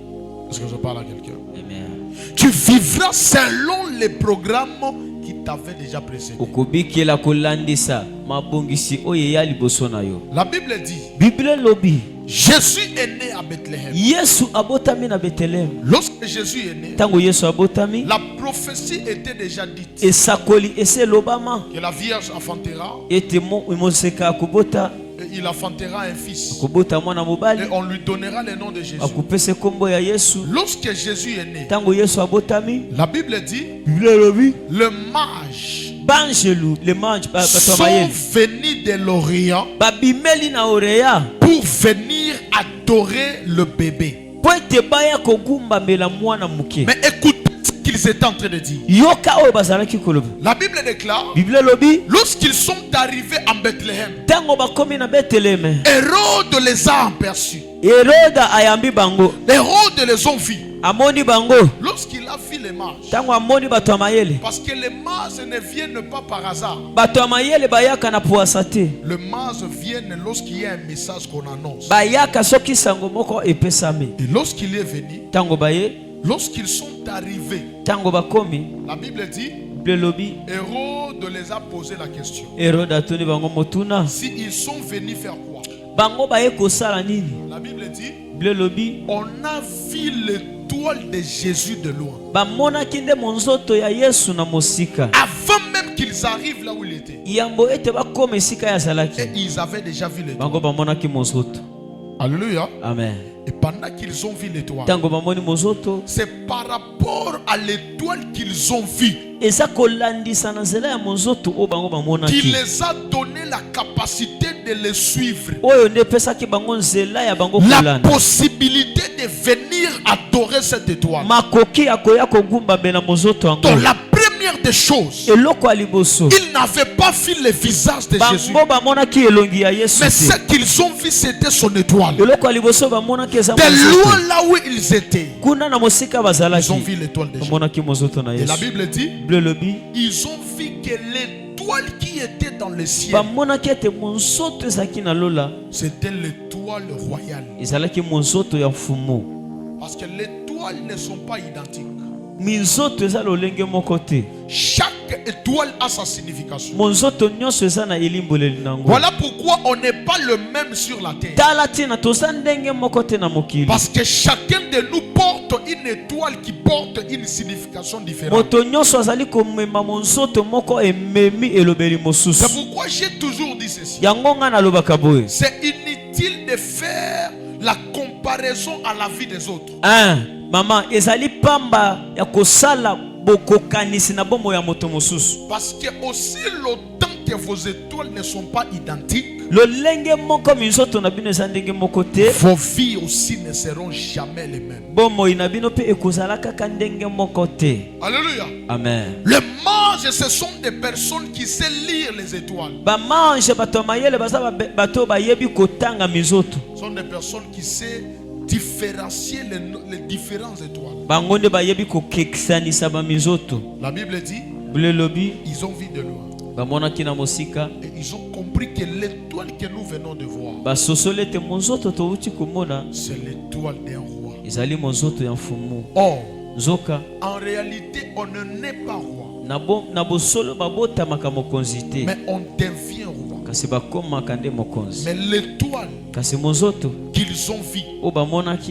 Est-ce que je parle à quelqu'un? Amen. Tu vivras selon les programmes qui t'avaient déjà précédé. Okobikela kolandisa mabongisi oyo ya liboso na yo. La Bible dit, Bible lobi Jésus est né à Bethléem. Yesu abotami na Bethlehem. Lorsque Jésus est né, Tango Yesu abotami la prophétie était déjà dite esakoli ese lobama que la Vierge enfantera ete moseka akobota et il enfantera un fils. akobota mwana Et mobali on lui donnera le nom de Jésus. akopesa kombo ya Yesu. Lorsque Jésus est né, Tango Yesu abotami la Bible dit, Bible lobi le mage banjelu le mange bato sont mayeli venus de l'Orient babimeli na oreya pour venir adorer le bébé. po ete baya kogumbamela mwana moke. Mais écoutez ce qu'ils étaient en train de dire. Yoka oyo bazalaki koloba. La Bible déclare, Bible lobi lorsqu'ils sont arrivés en Bethléem, tango bakomi na Bethlehem Hérode les a aperçus. Heroda ayambi bango Hérode les ont vus. amoni bango. Lorsqu'il a vu les mages, Tango amoni bato ya mayele, parce que les mages ne viennent pas par hasard. bato ya mayele bayaka na puasa te, Les mages viennent lorsqu'il y a un message qu'on annonce. bayaka soki sango moko epesami. Et lorsqu'il est venu, Tango baye, lorsqu'ils sont arrivés, tango bakomi, la Bible dit, Hérode les a posé la question. Si ils sont venus faire quoi? La Bible dit, on a vu l'étoile de Jésus de loin. Avant même qu'ils arrivent là où il était. Et ils avaient déjà vu l'étoile. Alléluia. Amen. Et pendant qu'ils ont vu l'étoile, c'est par rapport à l'étoile qu'ils ont vu qu'il les a donné la capacité de les suivre, la possibilité de venir adorer cette étoile. Donc la première des choses, ils n'avaient pas vu le visage de Jésus, mais ce qu'ils ont vu, c'était son étoile. De loin là où ils étaient, ils ont vu l'étoile de Jésus. Et la Bible dit, ils ont vu que l'étoile qui était dans le ciel, c'était l'étoile royale. Parce que les étoiles ne sont pas identiques. Chaque étoile a sa signification. Voilà pourquoi on n'est pas le même sur la terre. Parce que chacun de nous porte une étoile qui porte une signification différente. C'est pourquoi j'ai toujours dit ceci. C'est inutile de faire la comparaison à la vie des autres. Maman, ezali pamba ya kosala bokokanisi na bomo ya moto mosusu. Parce que aussi longtemps que vos étoiles ne sont pas identiques, vos vies aussi ne seront jamais les mêmes. Alléluia. Amen. Les mages, ce sont des personnes qui savent lire les étoiles. Ce sont des personnes qui savent différencier les différentes étoiles. La Bible dit, ils ont vu de loin. Et ils ont compris que l'étoile que nous venons de voir, c'est l'étoile d'un roi. Or, en réalité, on ne naît pas roi, mais on devient roi. Mais l'étoile qu'ils ont vue,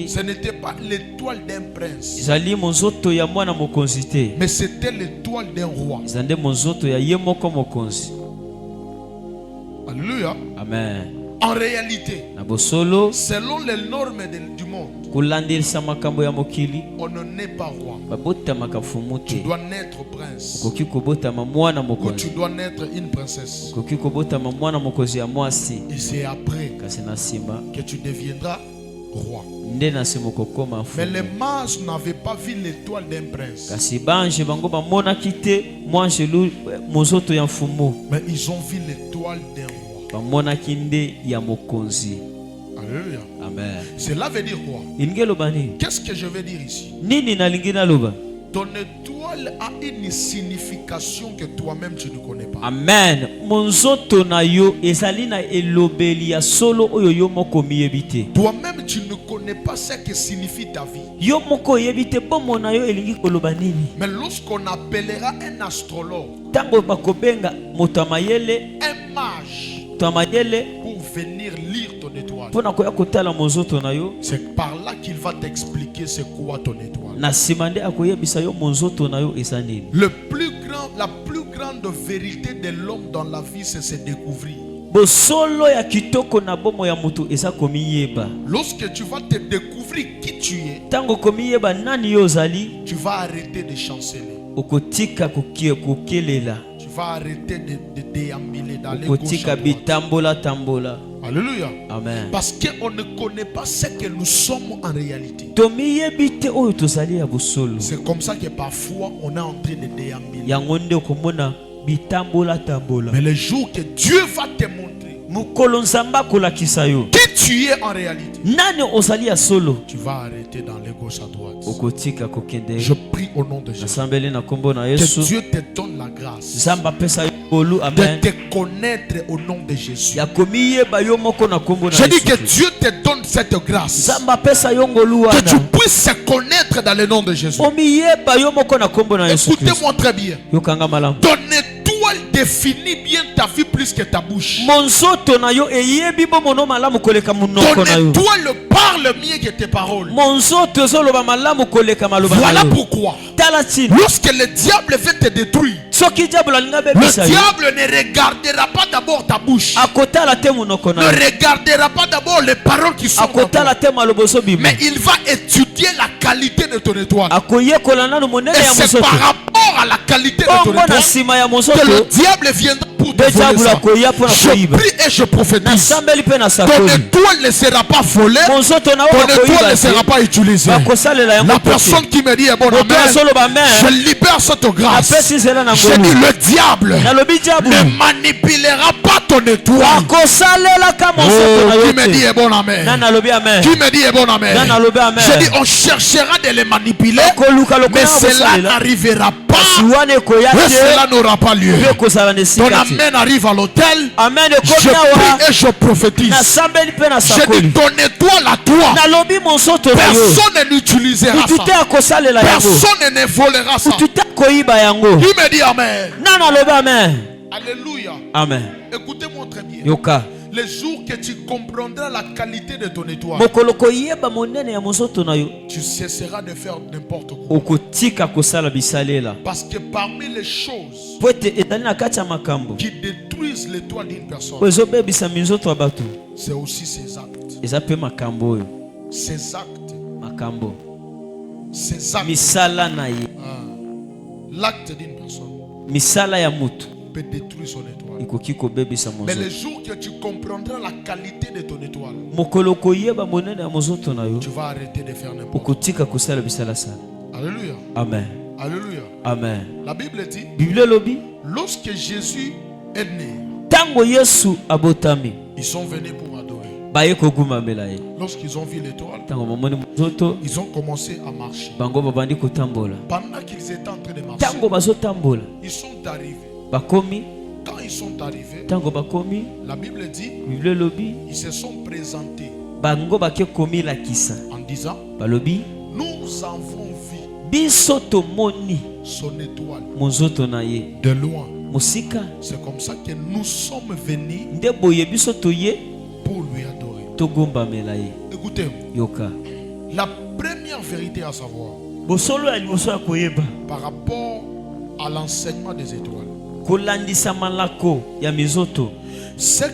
ce n'était pas l'étoile d'un prince, mais c'était l'étoile d'un roi. Alléluia. Amen. En réalité, selon les normes du monde, on ne naît pas roi. Tu dois naître prince, ou tu dois naître une princesse. Et c'est après que tu deviendras roi. Mais les mages n'avaient pas vu l'étoile d'un prince, mais ils ont vu l'étoile d'un roi. Alléluia. Amen. Cela veut dire quoi? Qu'est-ce que je veux dire ici? Ton étoile a une signification que toi-même tu ne connais pas. Amen. Toi-même tu ne connais pas ce que signifie ta vie. Mais lorsqu'on appellera un astrologue, un mage, pour venir lire ton étoile, c'est par là qu'il va t'expliquer c'est quoi ton étoile. La plus grande vérité de l'homme dans la vie, c'est se découvrir. Lorsque tu vas te découvrir qui tu es, tu vas arrêter de chanceler. Tu vas arrêter de déambuler, d'aller gauche à droite. Alléluia. Amen. Parce qu'on ne connaît pas ce que nous sommes en réalité. C'est comme ça que parfois on est en train de déambuler. Mais le jour que Dieu va te montrer qui tu es en réalité? Nani ozali ya solo? Tu vas arrêter dans les gauche à droite. Okotika kokende. Je prie au nom de Jésus. Nasambeli na kombo na Que Yesu. Dieu te donne la grâce Zamba pesa yo bolu, amen. de te connaître au nom de Jésus. Ya komiye ba yo moko na kombo na Je dis Yesu. que Dieu te donne cette grâce. Zamba pesa yo ngolu Que wana. tu puisses se connaître dans le nom de Jésus. Omiye ba yo moko na kombo na Yesu. Écoutez-moi très bien. Yo kanga malamu. Ton étoile définit bien ta vie plus que ta bouche. Monzoto na yo eyebi bo mono malamu koleka munoko Ton na yo. étoile parle mieux que tes paroles. Monzoto zoloba malamu koleka maloba na yo. Voilà pourquoi, Tala chini. lorsque le diable veut te détruire, Soki diable alinga le bebisa yo. diable ne regardera pas d'abord ta bouche. Akotala te munoko Ne na yo. regardera pas d'abord les paroles qui sont dans Akotala toi. te maloboso bima. Mais il va étudier la qualité de ton étoile. Akoyekola nanu monene Et ya c'est monzoto. par rapport à la qualité de ton Bongo na étoile sima ya que le monzoto. diable viendra pour te Be voler diable ça. akoya pona Je koyiba. prie et je prophétise. Nasambeli pe na Ton sakoli. étoile ne sera pas volée. Monzoto na Ton wa étoile koyiba. ne sera pas utilisée. Bakosalela yango La te. personne qui me dit est bon, Moto amen. asoloba amen. Je libère cette grâce. Apesi zela na Je dis ngolu. le diable Nalobi diable. ne manipulera pas ton étoile. Akosalela ka monzoto na Oh, yo qui me dit te. est bon, amen. Nana alobi amen. Qui me dit est bon, amen. Nana alobi amen. Je dis on cherchera de les manipuler, Koluka mais lokola cela bosalela. n'arrivera pas. Siwane koya Et te. cela n'aura pas lieu. Pe kozala Ton nesika te. amen arrive à l'hôtel. Amen Je ekomi awa. prie et je prophétise. Nasambeli pe na Je dis sakoli. ton étoile à toi. Nalobi monzoto na yo. Personne n'utilisera Kutu te ça. akosalela yango. Personne ne volera ça. Kutu te koyiba yango. Qui me dit amen? Nana alobi amen. Alléluia. Amen. Écoutez-moi très bien. Yoka. Les jours que tu comprendras la qualité de ton étoile, Mokolo koyeba monene ya monzoto na yo. tu cesseras de faire n'importe quoi. Okotika kosala bisalela. Parce que parmi les choses Po ete ezali na kati ya makambo qui détruisent l'étoile d'une personne, oyo ezobebisa minzoto ya bato, c'est aussi ses actes. eza mpe makambo oyo. Ses actes. Makambo Ses actes. misala na ye, L'acte d'une personne misala ya mutu peut détruire son étoile. ikoki kobebisa Mais les monzoto. jours que tu comprendras la qualité de ton étoile, Mokolo koyeba monene ya monzoto na yo, tu vas arrêter de faire n'importe quoi. okotika kosala bisala sana. Alléluia. Amen. Alléluia. Amen. La Bible dit, Bible elobi lorsque Jésus est né, tango Yesu abotami ils sont venus pour adorer. baye kogumamela ye. Lorsqu'ils ont vu l'étoile, Tango mamoni monzoto ils ont commencé à marcher. bango babandi kotambola. Pendant qu'ils étaient en train de marcher, Tango bazotambola ils sont arrivés. bakomi, Quand ils sont arrivés, tango bakomi, la Bible dit, Bible elobi ils se sont présentés bango bake komilakisa en disant, balobi nous avons vu biso tomoni son étoile monzoto na ye de loin. mosika. C'est comme ça que nous sommes venus Nde boye biso toye pour lui adorer. togumbamela ye. Écoutez, Yoka la première vérité à savoir bosolo ya liboso ya koyeba par rapport à l'enseignement des étoiles, kolandisa malako ya mizoto ce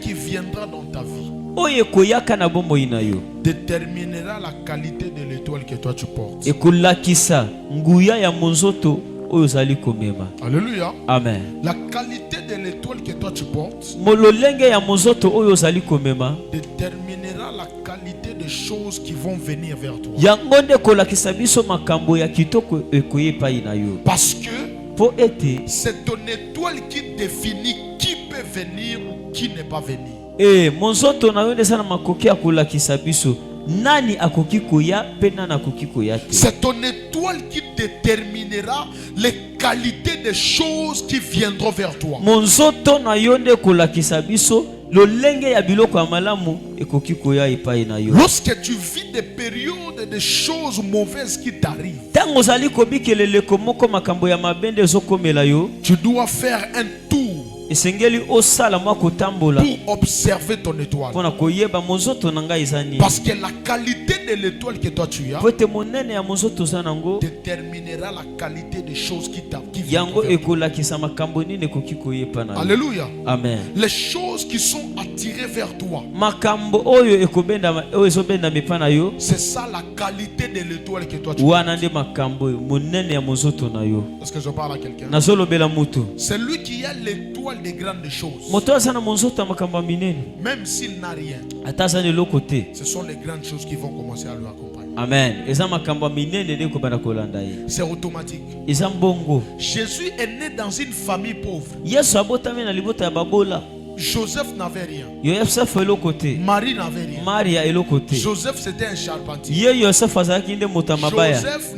qui viendra dans ta vie oyo ekoyaka na bomoi na yo déterminera la qualité de l'étoile que toi tu portes. ekolakisa nguya ya monzoto oyo ozali komema. Alléluia. Amen. La qualité de l'étoile que toi tu portes Mololenge ya monzoto oyo ozali komema déterminera la qualité des choses qui vont venir vers toi. yango nde ekolakisa biso makambo ya kitoko ekoya epai na yo. Parce que Po ete c'est ton étoile qui définit qui peut venir ou qui n'est pas venir. monzoto na yo nde eza na makoki ya kolakisa biso nani akoki koya mpe nani akoki koya te. C'est ton étoile qui déterminera les qualités des choses qui viendront vers toi. monzoto na yo nde ekolakisa biso lolenge ya biloko ya malamu ekoki koya epai na yo. Lorsque tu vis des périodes de choses mauvaises qui t'arrivent, Ntango ozali kobikela eleko moko makambo ya mabe nde ezokomela yo, tu dois faire un tour esengeli osala mwa kotambola pour observer ton étoile. mpona koyeba monzoto na ngai eza nini. Parce que la qualité de l'étoile que toi tu as Po ete monene ya monzoto oza nango déterminera la qualité des choses qui viendront yango vers toi. ekolakisa makambo nini ekoki koyepa na yo. Alléluia. Amen. Les choses qui sont attirées vers toi, Makambo oyo ekobenda oyo ezobenda mepa na yo c'est ça la qualité de l'étoile que toi tu wana nde makambo oyo monene ya monzoto na yo. as. Est-ce que je parle à quelqu'un? Nazolobela mutu C'est lui qui a l'étoile des grandes choses. moto aza na monzoto ya makambo ya minene Même s'il n'a rien, ata aza na eloko te. ce sont les grandes choses qui vont commencer à lui accompagner. Amen. Eza makambo ya minene nde ekobanda kolanda ye. C'est automatique. Eza mbongo. Jésus est né dans une famille pauvre. Yesu abotami na libota ya babola. Joseph n'avait rien. Yosef eloko te. Marie n'avait rien. Maria eloko te. Joseph c'était un charpentier. Ye Yosef azalaki nde moto ya mabaya. Joseph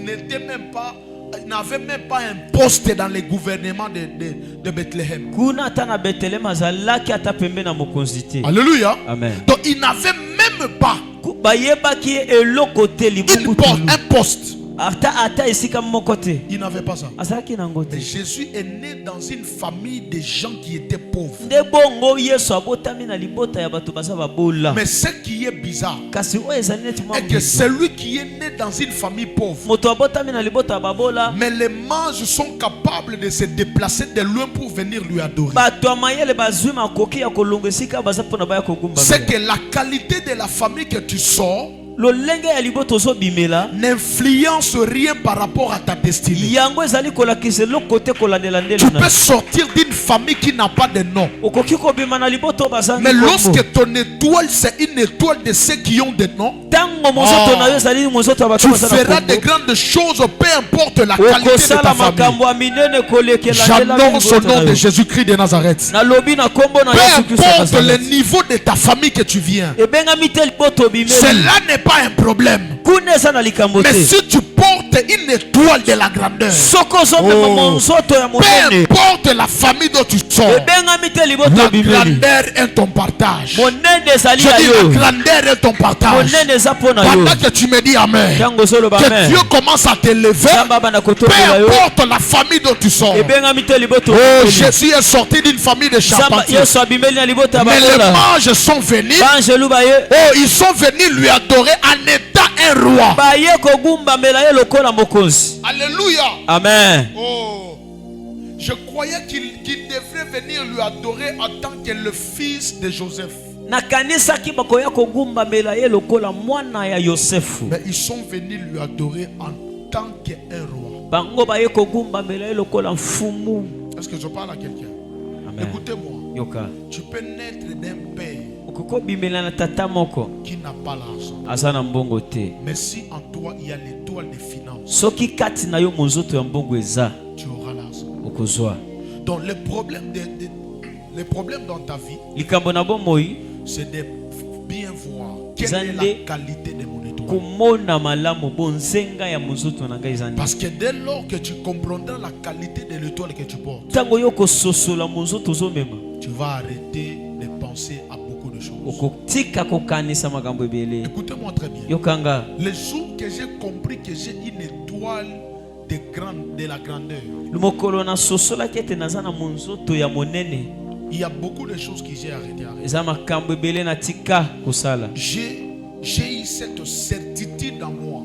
n'avait même pas un poste dans le gouvernement de Bethléem. Kuna ata na Bethléem azalaki ata pembe na mokonzi te. Alléluia. Amen. Donc il n'avait même pas bayebaki eloko te libungu un poste. ata esika moko te. Il n'avait pas ça. Azalaki nango te. Mais Jésus est né dans une famille de gens qui étaient pauvres. Nde bongo Yesu abotami na libota ya bato baza babola. Mais ce qui est bizarre, kasi oyo ezali neti mwa est que celui qui est né dans une famille pauvre, moto abotami na libota ya babola, mais les mages sont capables de se déplacer de loin pour venir lui adorer. bato ya mayele bazwi makoki ya kolonga esika baza mpona baya kogumba. C'est que la qualité de la famille que tu sors lolenge ya libota ozobimela n'influence rien par rapport à ta destinée. yango ezali kolakisa eloko te kolandela ndelo Tu peux sortir d'une famille qui n'a pas de nom. okoki kobima na libota bazangi. Mais lorsque ton étoile c'est une étoile de ceux qui ont des noms, tango mozoto na yo ezali mozoto ya bato tu bazana feras de grandes choses, peu importe la qualité de okosala ta famille. makambo ya minene kolekela J'annonce au nom de Jésus-Christ de Nazareth. nalobi na kombo na Peu Yesu Kristo importe le Nazareth. niveau de ta famille que tu viens, ebengami te libota obimeli cela n'est pas un problème. kuna eza na likambo Mais te. si tu portes une étoile de la grandeur, soko ozomema monzoto ya peu monene importe la famille dont tu sors, ebengami te libota la obimeli grandeur est ton partage. monene ezali Je ya dis yo la grandeur est ton partage. monene eza mpo na yo. Pendant que tu me dis Amen, ntango ozoloba que amen Dieu commence à t'élever, nzambe abanda peu kotobola yo importe la famille dont tu sors. ebengami te libota Oh, obimeli. Jésus est sorti d'une famille de charpentiers. Yesu abimeli na libota ya Mais les babola mages sont venus. banjelu baye Oh, ils sont venus lui adorer en étant un roi. baye kogumbamela ye lokola mokonzi. Alléluia. Amen. Oh, je croyais qu'il devrait venir lui adorer en tant que le fils de Joseph. nakanisaki bakoya kogumbamela ye lokola mwana ya Yosefu. Mais ils sont venus lui adorer en tant qu'un roi. bango baye kogumbamela ye lokola mfumu. Est-ce que je parle à quelqu'un? Amen. Écoutez-moi. Yoka Tu peux naître d'un père okoko bimela na tata moko qui n'a pas l'argent. aza na mbongo te. Mais si en toi il y a l'étoile des finances, soki kati na yo monzoto ya mbongo eza tu auras l'argent. okozwa. Donc les problèmes dans ta vie, likambo na bomoi c'est de bien voir quelle est Zande. la qualité de mon étoile. komona malamu bonzenga ya monzoto na ngai eza nini. Parce que dès lors que tu comprendras la qualité de l'étoile que tu portes, ntango yo kososola monzoto ozomema tu vas arrêter de penser à beaucoup de choses. okotika kokanisa makambo ebele. Écoutez-moi très bien. yokanga Le jour que j'ai compris que j'ai une étoile de la grandeur, mokolo nasosolaki ete naza na monzoto ya monene il y a beaucoup de choses que j'ai arrêté. eza makambo ebele natika kosala. J'ai eu cette certitude en moi.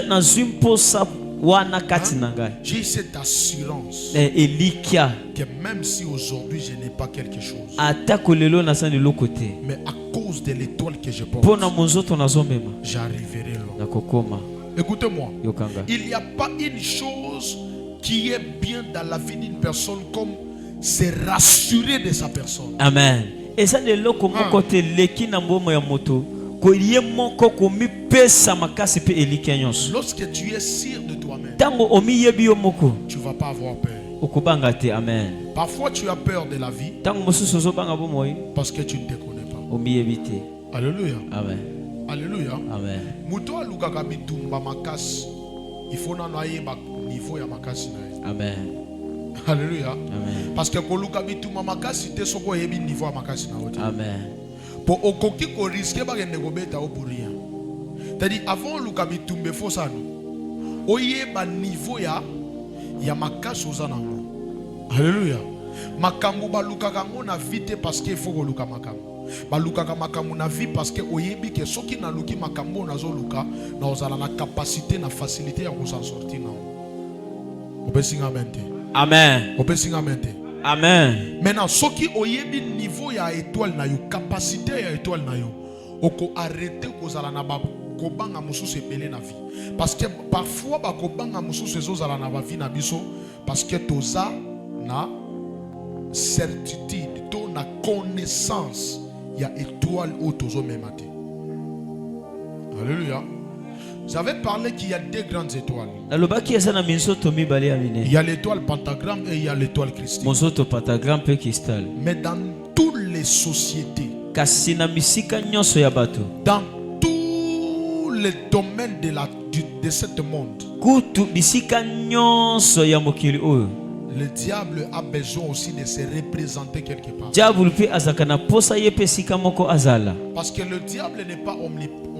nazwi mposa wana kati na ngai. J'ai eu cette assurance elikia que même si aujourd'hui je n'ai pas quelque chose, atako lelo naza na eloko te, mais à cause de l'étoile que je porte, mpona monzoto nazomema j'arriverai là. nakokoma. Écoutez-moi, yokanga il n'y a pas une chose qui est bien dans la vie d'une personne comme se rassurer de sa personne. amen. eza na eloko moko te eleki na mbongo ya moto koye moko komipesa makasi mpe elikia nyonso. Lorsque tu es sûr de toi-même, ntango omiyebi yo moko tu ne vas pas avoir peur. okobanga te. amen. Parfois tu as peur de la vie ntango mosusu ozobanga bomoi parce que tu ne te connais pas. omiyebi te. Alléluia. amen. Alléluia. amen. Muto alukaka bitumba makasi. Il faut nano ayeba niveau ya makasi na ye. amen. Alléluia. amen. Parce que koluka bitumba makasi te soko yebi niveau ya makasi na wote. amen. Po okoki ko risquer ba kende kobeta o pour rien. C'est-à-dire avant luka bitumbe fo sano. Oyeba niveau ya makasi ozanango. Alléluia. Makambo balukaka ngo na vite parce que faut koluka makambo. Balukaka makambo na vie parce que oyebi ke soki na luki makambo na zo luka na ozala na capacité na facilité ya ko s'en sortir na. Obesinga mente. amen. Obesinga mente. amen. Maintenant, ce qui oyebi niveau ya étoile na yo, capacité ya étoile na yo, oko arrêter kozala na ba kobanga mususu ebele na vie. Parce que parfois ba kobanga mususu ezozala na ba vie na biso parce que toza na certitude, to na connaissance ya étoile au tozo memate. Alléluia. J'avais parlé qu'il y a deux grandes étoiles. nalobaki eza na minzoto mibale ya Il y minene, a l'étoile pentagramme et il y a l'étoile christique. monzoto pentagramme mpe cristal. Mais dans tous les sociétés, kasi na misika nyonso ya bato, dans tous les domaines de ce monde, kutu bisika nyonso ya mokili oyo, le diable a besoin aussi de se représenter quelque part. diable pe azaka na posa ye pe sika moko azala. Parce que le diable n'est pas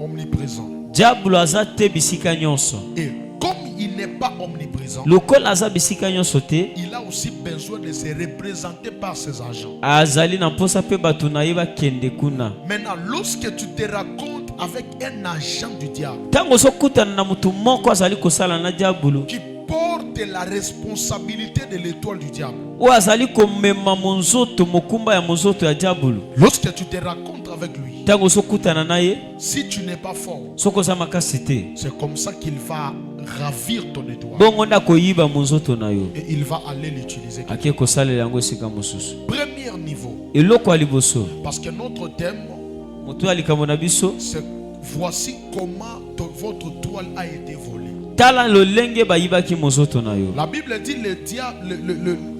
omniprésent. Diable aza te bisika nyonso. Et comme il n'est pas omniprésent, Lokola aza bisika nyonso te, il a aussi besoin de se représenter par ses agents. azali na posa pe bato na ye bakende kuna. Maintenant, lorsque tu te racontes avec un agent du diable Tango sokutana na mutu moko azali kosala na diabolo, qui porte la responsabilité de l'étoile du diable, o azali komema monzoto mokumba ya monzoto ya diabolo, lorsque tu te racontes avec lui, tango sokutana na ye, si tu n'es pas fort, sokoza makasi te, c'est comme ça qu'il va ravir ton étoile bongo nda koyiba monzoto na yo, et il va aller l'utiliser. ake kosalela yango esika mosusu. Premier niveau, Eloko ya liboso, parce que notre thème, moto ya likambo na biso, c'est voici comment votre toile a été volée. tala lolenge bayibaki monzoto na yo. La Bible dit le diable,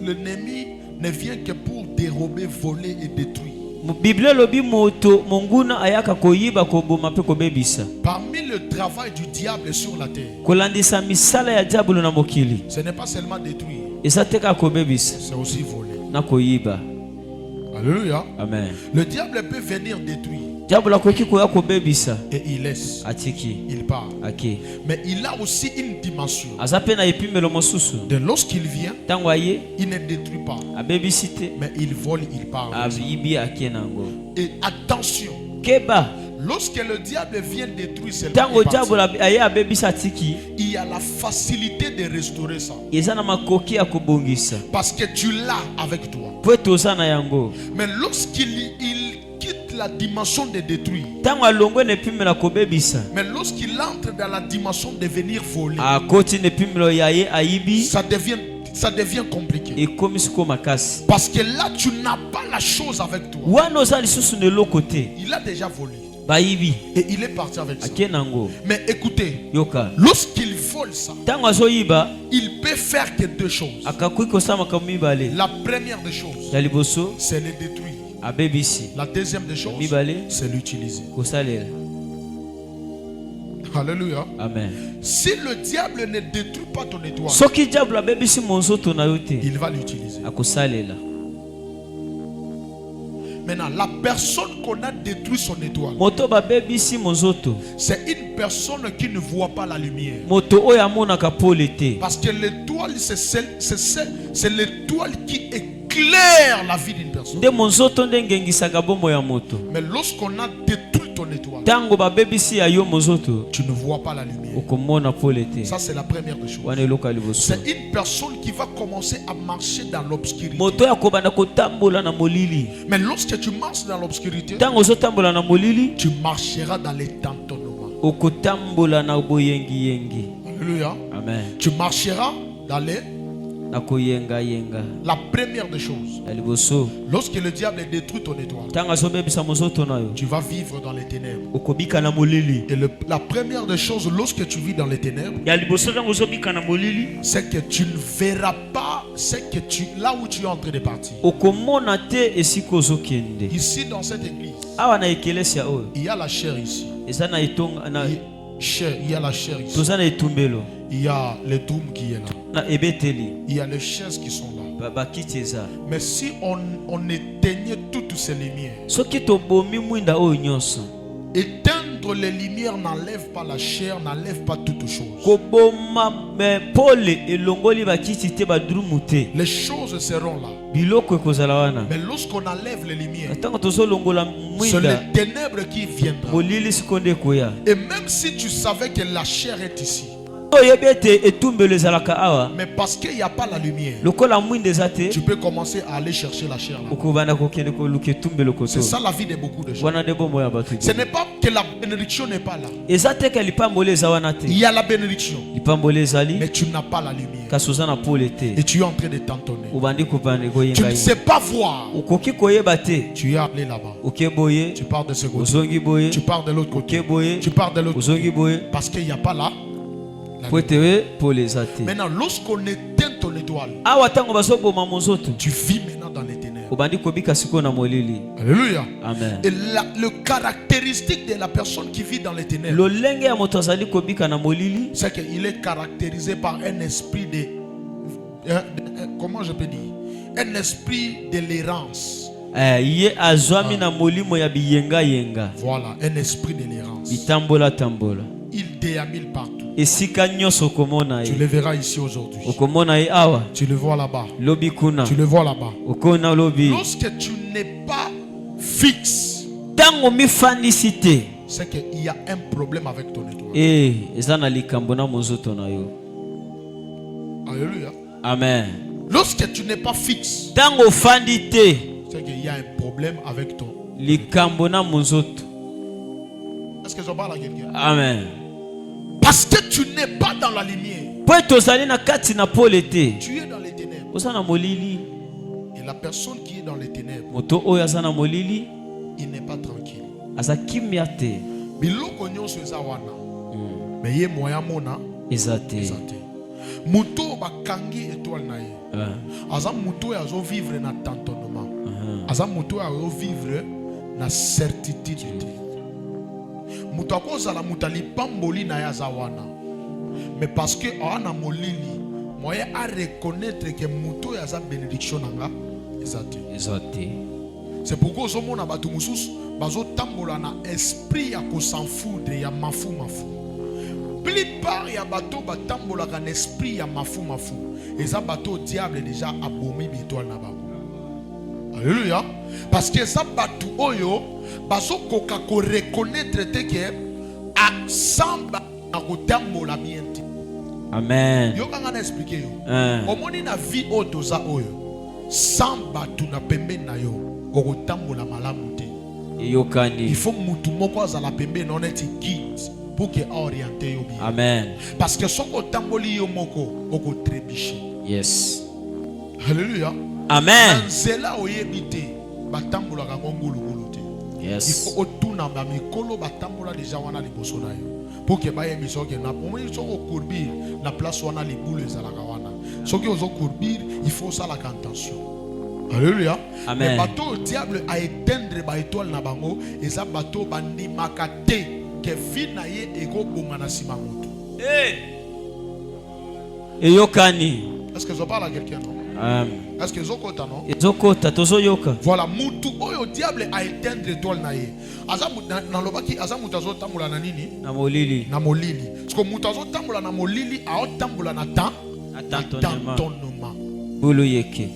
l'ennemi ne vient que pour dérober, voler et détruire. Bible lobi moto monguna ayaka koyiba koboma pe kobebisa. Parmi le travail du diable sur la terre, Kolandisa misala ya diabolo na mokili, ce n'est pas seulement détruire, eza teka kobebisa c'est aussi voler. na koyiba. Alléluia. Amen. Le diable peut venir détruire Diabolo akoki koya kobebisa, et il laisse, atiki, il part. ake. Mais il a aussi une dimension. Aza pe na epimelo mosusu. De lorsqu'il vient, Tango aye, il ne détruit pas, abebisi te, mais il vole, il part. abibi ake nango. Et attention, Keba, lorsque le diable vient détruire seulement tango une partie, diabolo aye abebisa atiki, il y a la facilité de restaurer ça. eza na makoki ya kobongisa. Parce que tu l'as avec toi. Po toza na yango. Mais lorsqu'il quitte la dimension de détruire, Tango alongwe na epimelo kobebisa, mais lorsqu'il entre dans la dimension de venir voler, akoti na epimelo ya ye ayibi, ça devient compliqué. ekomi siko makasi. Parce que là, tu n'as pas la chose avec toi. Wana oza lisusu na eloko te, Il a déjà volé. bayibi Et il est parti avec ça. ake nango. Mais écoutez, Yoka, lorsqu'il vole ça, tango azoyiba il peut faire que deux choses. akakoki kosala makambo mibale. La première des choses, Ya liboso c'est le détruire. abebisi, La deuxième des choses, mibale c'est l'utiliser. kosalela. Alléluia. Amen. Si le diable ne détruit pas ton étoile, Soki diabolo abebisi monzoto na yo te, il va l'utiliser. akosalela. Maintenant, la personne qu'on a détruit son étoile, Moto babebisi monzoto, c'est une personne qui ne voit pas la lumière. moto oyo amonaka pole te. Parce que l'étoile, c'est l'étoile qui éclaire la vie d'une personne. Nde monzoto nde ngengisaka bombo ya moto. Mais lorsqu'on a détruit ton étoile, Tango babebisi ya yo monzoto, tu ne vois pas la lumière. okomona pole te. Ça, c'est la première des choses. Wana eloko ya liboso. C'est une personne qui va commencer à marcher dans l'obscurité. Moto ya kobanda kotambola na molili. Mais lorsque tu marches dans l'obscurité, Tango ozotambola na molili, tu marcheras dans les tâtonnements. okotambola na boyengi yengi. Alléluia. Amen. Tu marcheras dans les... Na koyenga yenga. La première des choses, Ya liboso, lorsque le diable détruit ton étoile, tango azobebisa monzoto na yo, tu vas vivre dans les ténèbres. okobika na molili. Et la première des choses, lorsque tu vis dans les ténèbres, Ya liboso tango ozobika na molili, c'est que tu ne verras pas là où tu es en train de partir. okomona te esika ozokende. Ici, dans cette église, Awa na ekelesia oyo, il y a la chair ici. eza na etonga na Il y a la chair ici. toza na etumbelo Il y a le doum qui est là. na ebeteli, Il y a les chaises qui sont là. bakiti eza. Mais si on éteignait toutes ces lumières, Soki tobomi mwinda oyo nyonso, éteindre les lumières n'enlève pas la chair, n'enlève pas toutes choses. koboma pole elongoli bakiti te badrumu te, Les choses seront là. biloko ekozala wana. Mais lorsqu'on enlève les lumières, Ntango tozolongola c'est mwinda, les ténèbres qui viendront. molili siko nde ekoya. Et même si tu savais que la chair est ici, Oyebi ete etumbelo ezalaka awa, mais parce qu'il n'y a pas la lumière, lokola mwinda eza te, tu peux commencer à aller chercher la chair là. okobanda kokende koluka etumbelo koto. C'est ça la vie de beaucoup de gens. Wana nde bomoi ya bato. Ce n'est pas que la bénédiction n'est pas là. Eza te ka lipamboli eza wana te. Il y a la bénédiction, Lipamboli ezali, mais tu n'as pas la lumière. kasi oza na pole te. Et tu es en train de t'entonner. Obandi kopanda Tu ne koyenga. sais pas voir. Okoki koyeba te. Tu es allé là-bas. Okeboye, Tu pars de ce côté. ozongi boye, Tu pars de l'autre côté. okeboye, Tu pars de l'autre côté. ozongi boye. Parce qu'il n'y a pas là. la Po ete we pole eza te. Maintenant, lorsqu'on éteint ton étoile, Awa tango bazoboma monzoto, tu vis maintenant dans les ténèbres. Obandi kobika siko na molili. Alléluia. Amen. Et le caractéristique de la personne qui vit dans les ténèbres, Lolenge ya moto azali kobika na molili, c'est qu'il est caractérisé par un esprit de comment je peux dire, un esprit de l'errance. Ye azwami na molimo ya biyenga yenga. Voilà, un esprit de l'errance. Bitambola tambola. Il déambule partout. Esika nyonso komona Tu ye. le verras ici aujourd'hui. Okomona ye awa. Tu le vois là-bas. Lobi kuna. Tu le vois là-bas. Okona lobi. Lorsque tu n'es pas fixe, Tango mi fandisite. c'est qu'il y a un problème avec ton étoile. Ezana likambo na mozoto na yo. Alléluia. Amen. Lorsque tu n'es pas fixe, Tango fandite. c'est qu'il y a un problème avec ton. Likambo na mozoto. Est-ce que je parle à quelqu'un? Amen. Parce que tu n'es pas dans la lumière. Po tozali na kati na polete. Tu es dans les ténèbres. Osana molili. Et la personne qui est dans les ténèbres, Moto oyo asana molili. il n'est pas tranquille. Asa kimya te. Biloko nyonso eza wana. Mais ye moya mona Ezate. ezate. Muto bakangi étoile na ye. Aza muto azo vivre na tantonnement. Aza muto azo vivre na certitude. Muto akozala mutali pamboli na ya zawana. Mais parce que ana molili, moya a reconnaître que muto ya za bénédiction nanga ezate. Ezate. C'est pourquoi au monde batu mususu bazo tambola na esprit ya ko s'en foudre ya mafu. Plupart ya bato batambola kan esprit ya mafu. Et ça bato diable déjà abomi bitoile na bango. Alléluia. Parce que ça bato oyo bazo koka ko reconnaître te que a samba na ko tambola bien. Amen. Yo kanga na expliquer yo. Omoni na vie o toza oyo. Samba tu na pembe na yo. Ko tambola malamu te. Yokani. Il faut mutu moko azala pembe na oneti guide pour que orienter yo bien. Amen. Parce que soko tamboli yo moko oko trébicher. Yes. Alléluia. Amen. Nzela oyebite batambola ka ngongulu te. Yes. Il faut otuna ba mikolo batambola déjà wana liboso na yo. Pour que ba yebi soki na pomoni soko courbir na place wana libulu ezalaka wana. Soki ozo courbir, il faut ça la attention. Alléluia. Amen. Mais bateau diable a éteindre ba étoile na bango et ça bateau bandi makate que vie na ye ego bonga na sima moto. Yokani. Est-ce que je parle à quelqu'un non? Est-ce que zokota non? Ezokota tozo yoka. Voilà, mutu oyo diable a éteindre étoile na ye. Aza na lobaki aza mutu azo tambola na nini? Na molili. Na molili. Parce que mutu azo tambola na molili a tambola na temps. Tantonnement. Bulu yeke.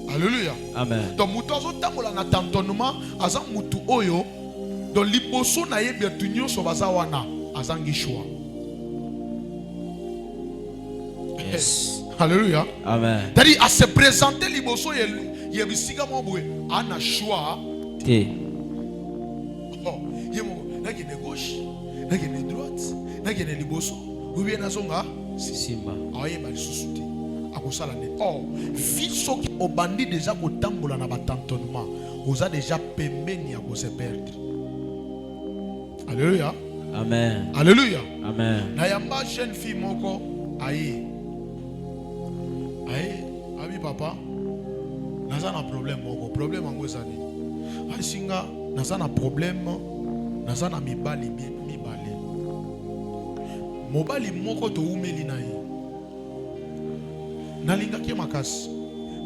Alléluia. Amen. Donc mutu azo tambola na tantonnement aza mutu oyo dans liboso na ye betu nyonso baza wana azangi choix. Yes. Alléluia. Amen. C'est-à-dire à se présenter liboso ye bisika mo boye ana choix Te. oh yemo na kene gauche na kene droite na kene liboso ou bien nazonga Simba. aye ba lisusu te akosala ne oh vie soki obandi déjà kotambola na batantonnement oza déjà pembeni ya ko se perdre. Alléluia. Amen. Alléluia. Amen. Na yamba jeune fille moko aye abi papa naza na problème moko problème yango ezali ai singa naza na problème naza na mibali mobali moko toumeli na ye nalingaki makasi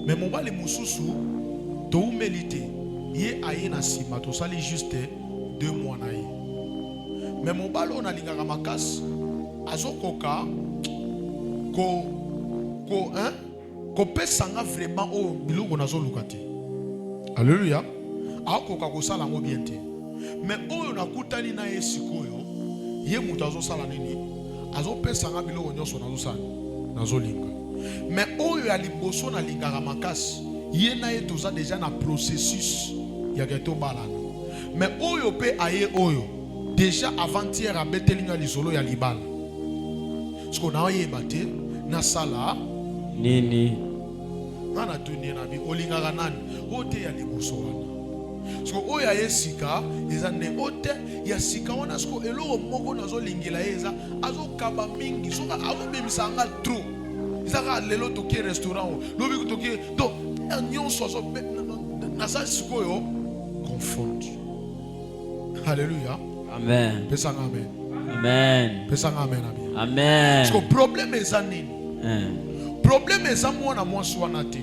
mais mobali mosusu toumeli te ye aye na nsima tosali juste 2 mois na ye mais mobali oyo nalingaka makasi azokoka kopesanga vraiment oyo biloko nazoluka te. Alléluia. Akoka kosala ngo bien te. Mais oyo nakutani na ye sikoyo ye mutu azosala nini azopesanga biloko nyonso nazosala nazolinga. Mais oyo ya liboso nalingaka makasi ye na ye toza déjà na processus ya keto balana. Mais oyo pe aye oyo déjà avant-hier abetelinga lisolo ya libala. Ce qu'on a yeba te na sala Nini. Nana tuni na bi olingaka nani ote ya liboso wana. So oya yesika eza ne ote ya sika wana sko eloko moko nazo lingela eza azokaba mingi soka azobemisa nga trop. Ezaka lelo toke restaurant lobi toke do nyonso Nasa sikoyo confondu. Alléluia. Amen. Pesanga amen. Amen. Pesanga amen. Amen. Parce que le problème est ça nini. Problème est ça moi na moi swana te.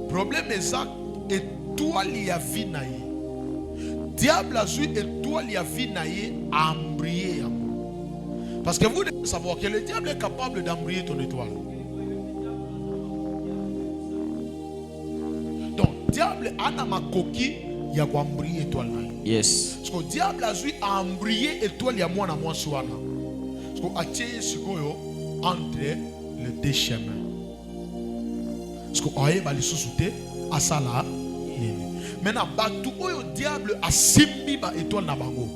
Problème est ça étoile ya vie na ye. Diable a joué étoile ya vie na ye a embrayé. Parce que vous devez savoir que le diable est capable d'embrayer ton étoile. Donc, diable a ma coquille, il y a quoi embrayer étoile. Yes. Parce que le diable a joué à embrayer étoile, il y a moi na moi soana. Parce que attirer ce entre les deux chemins. Parce que aye ba les sous-souté à ça là. Maintenant, batou oyo diable a simbi ba étoile na bango.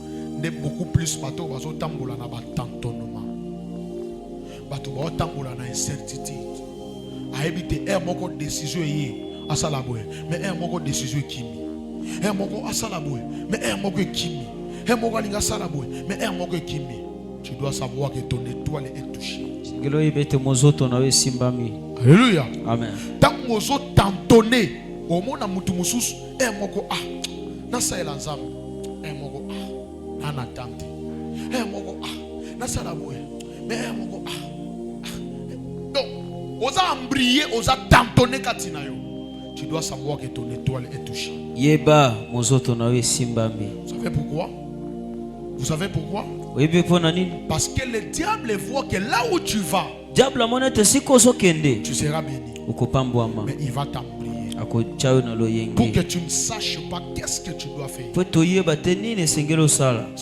Ne beaucoup plus bateau bazo tambola na ba tantonnement. Bateau ba tambola na incertitude. A éviter un moko décision yi asala boy, mais un moko décision kimi. Un moko asala boy, mais un moko kimi. Un moko linga sala boy, mais un moko kimi. Tu dois savoir que ton étoile est touchée. Alléluia. Amen. Tant mozo tantonné, au mona mutu mususu, un moko na sa elanzam, un moko na tante. Un moko na sala boy, mais un moko Donc, osa embriller, osa tantonné katina yo. Tu dois savoir que ton étoile est touchée. Yeba mozoto nawe simbami. Vous savez pourquoi? Vous savez pourquoi? Parce que le diable voit que là où tu vas, tu seras béni. Mais il va t'embrayer pour que tu ne saches pas qu'est-ce que tu dois faire. Est-ce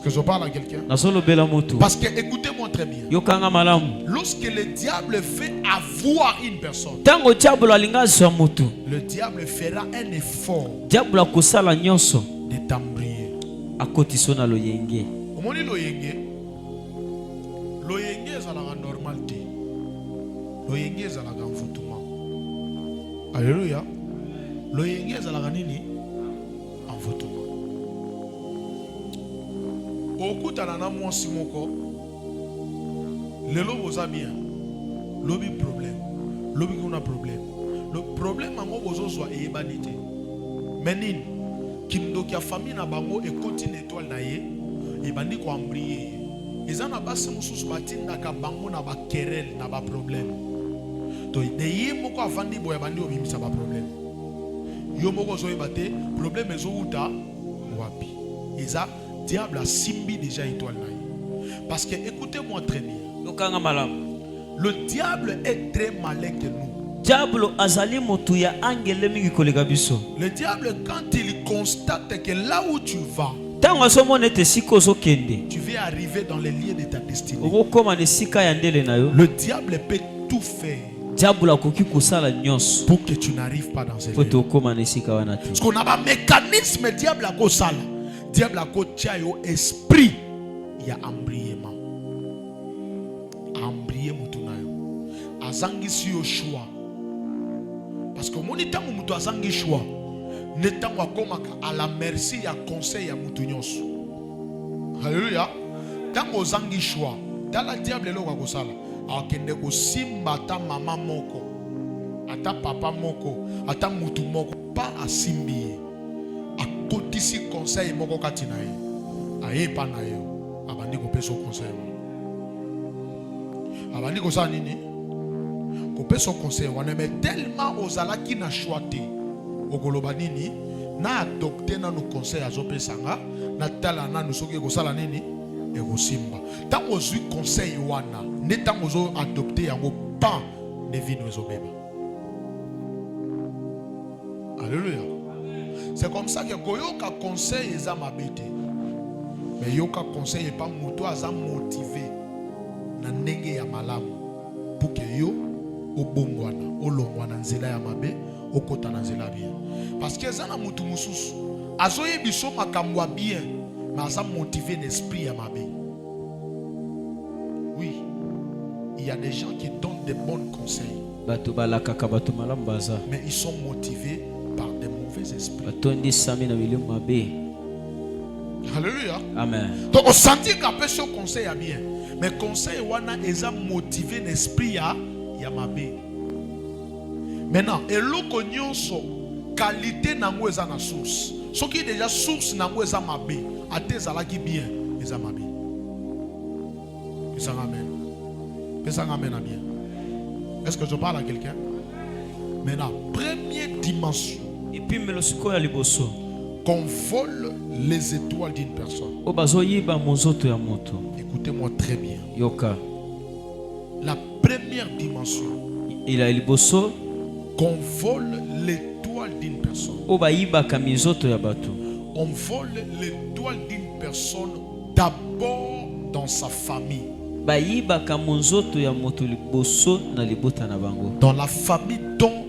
que je parle à quelqu'un? Parce que écoutez-moi très bien. Lorsque le diable fait avoir une personne, le diable fera un effort de t'embrayer. Omoni loyenge ezalaka normal te. Loyenge ezalaka mfutuma. Alléluia. Loyenge ezalaka nini? Mfutuma. Okutana na mwasi moko. Lelo boza bien. Lobi problème. Lobi kuna problème. Le problème ango bozozwa eyebani te. Menini kindoki ya famille na bango ekoti na étoile na ye. Et bandi ko embryer. Ils en a pas ce mususu batinda ka bango na ba querelle na ba problème. To de ye moko avandi boya bandi obimisa ba problème. Yo moko zo ebate problème ezo uta wapi. Eza diable a simbi déjà étoile na ye. Parce que écoutez-moi très bien. Le diable est très malin que nous. Le diable quand il constate que là où tu vas, tu vas arriver dans les lieux de ta destinée. Le diable peut tout faire pour que tu n'arrives pas dans ces lieux. Parce qu'on a un mécanisme diable à cause ça. Diable à cause de esprit. Il y a embrayement. Embrayement azangi si yo choix. Parce que mon état mutu azangi choix. Netango akomaka à la merci ya conseil ya mutu nyonso. Alléluia. Tango zangi choix. Dans la diable lo ko sala. Akende ko simba ta mama moko. Ata papa moko, ata mutu moko pa asimbi. Akotisi conseil moko katina ye. Aye pa na yo. Abandi ko peso conseil. Abandi ko sa nini? Ko peso conseil wana mais tellement ozala ki na choix te. Okoloba nini na adopter na no conseil azopesanga na tala na no soki ekosala nini ekosimba tango ozwi conseil wana ne tango ozo adopter yango pan de vino ezobeba. Alléluia. C'est comme ça que koyoka conseil eza mabete mais yoka conseil et pas moto aza motivé na ndenge ya malamu pour que yo obongwana olongwana nzela ya mabe okota na nzela bien parce que ça na mutu mususu azoye biso makamwa bien mais ça motivé l'esprit ya mabe. Oui, il y a des gens qui donnent des bons conseils mais ils sont motivés par des mauvais esprits. Alléluia. Amen. Donc on sentit qu'après ce conseil a bien mais conseil wana eza motivé l'esprit ya mabe. Maintenant, eloko nyonso qualité nango eza na source. Ce qui est déjà source nango eza mabe, ate zalaki bien, eza mabe. Pesa amen. Pesa amen à bien. Est-ce que je parle à quelqu'un? Maintenant, première dimension. Et puis melosiko ya liboso. Qu'on vole les étoiles d'une personne. O bazoyiba mozoto ya moto. Écoutez-moi très bien. Yoka. La première dimension. Il a liboso. Qu'on vole l'étoile d'une personne. O bayiba kamizoto ya bato. On vole l'étoile d'une personne d'abord dans sa famille. Bayiba kamonzoto ya moto liboso na libota na bango. Dans la famille dont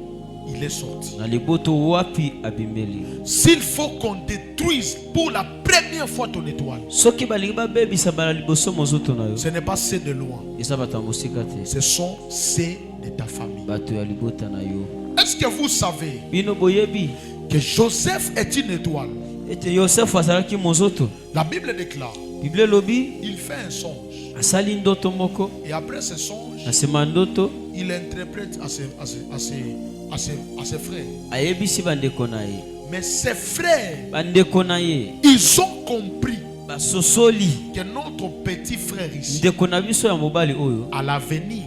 il est sorti. Na liboto wapi abimeli. S'il faut qu'on détruise pour la première fois ton étoile, Soki balinga bebisa bala liboso mozoto na yo. ce n'est pas ceux de loin. Esa batambosika te. Ce sont ceux de ta famille. Bato ya libota na yo. Est-ce que vous savez Bino boyebi que Joseph est une étoile? ete Yosef azalaki mozoto. La Bible déclare, Bible lobi il fait un songe. asali ndoto moko. Et après ce songe, Na sema ndoto il interprète à ses frères. ayebisi bandeko na ye. Mais ses frères, Bandeko na ye ils ont compris basosoli que notre petit frère ici, ndeko na biso ya mobali oyo à l'avenir,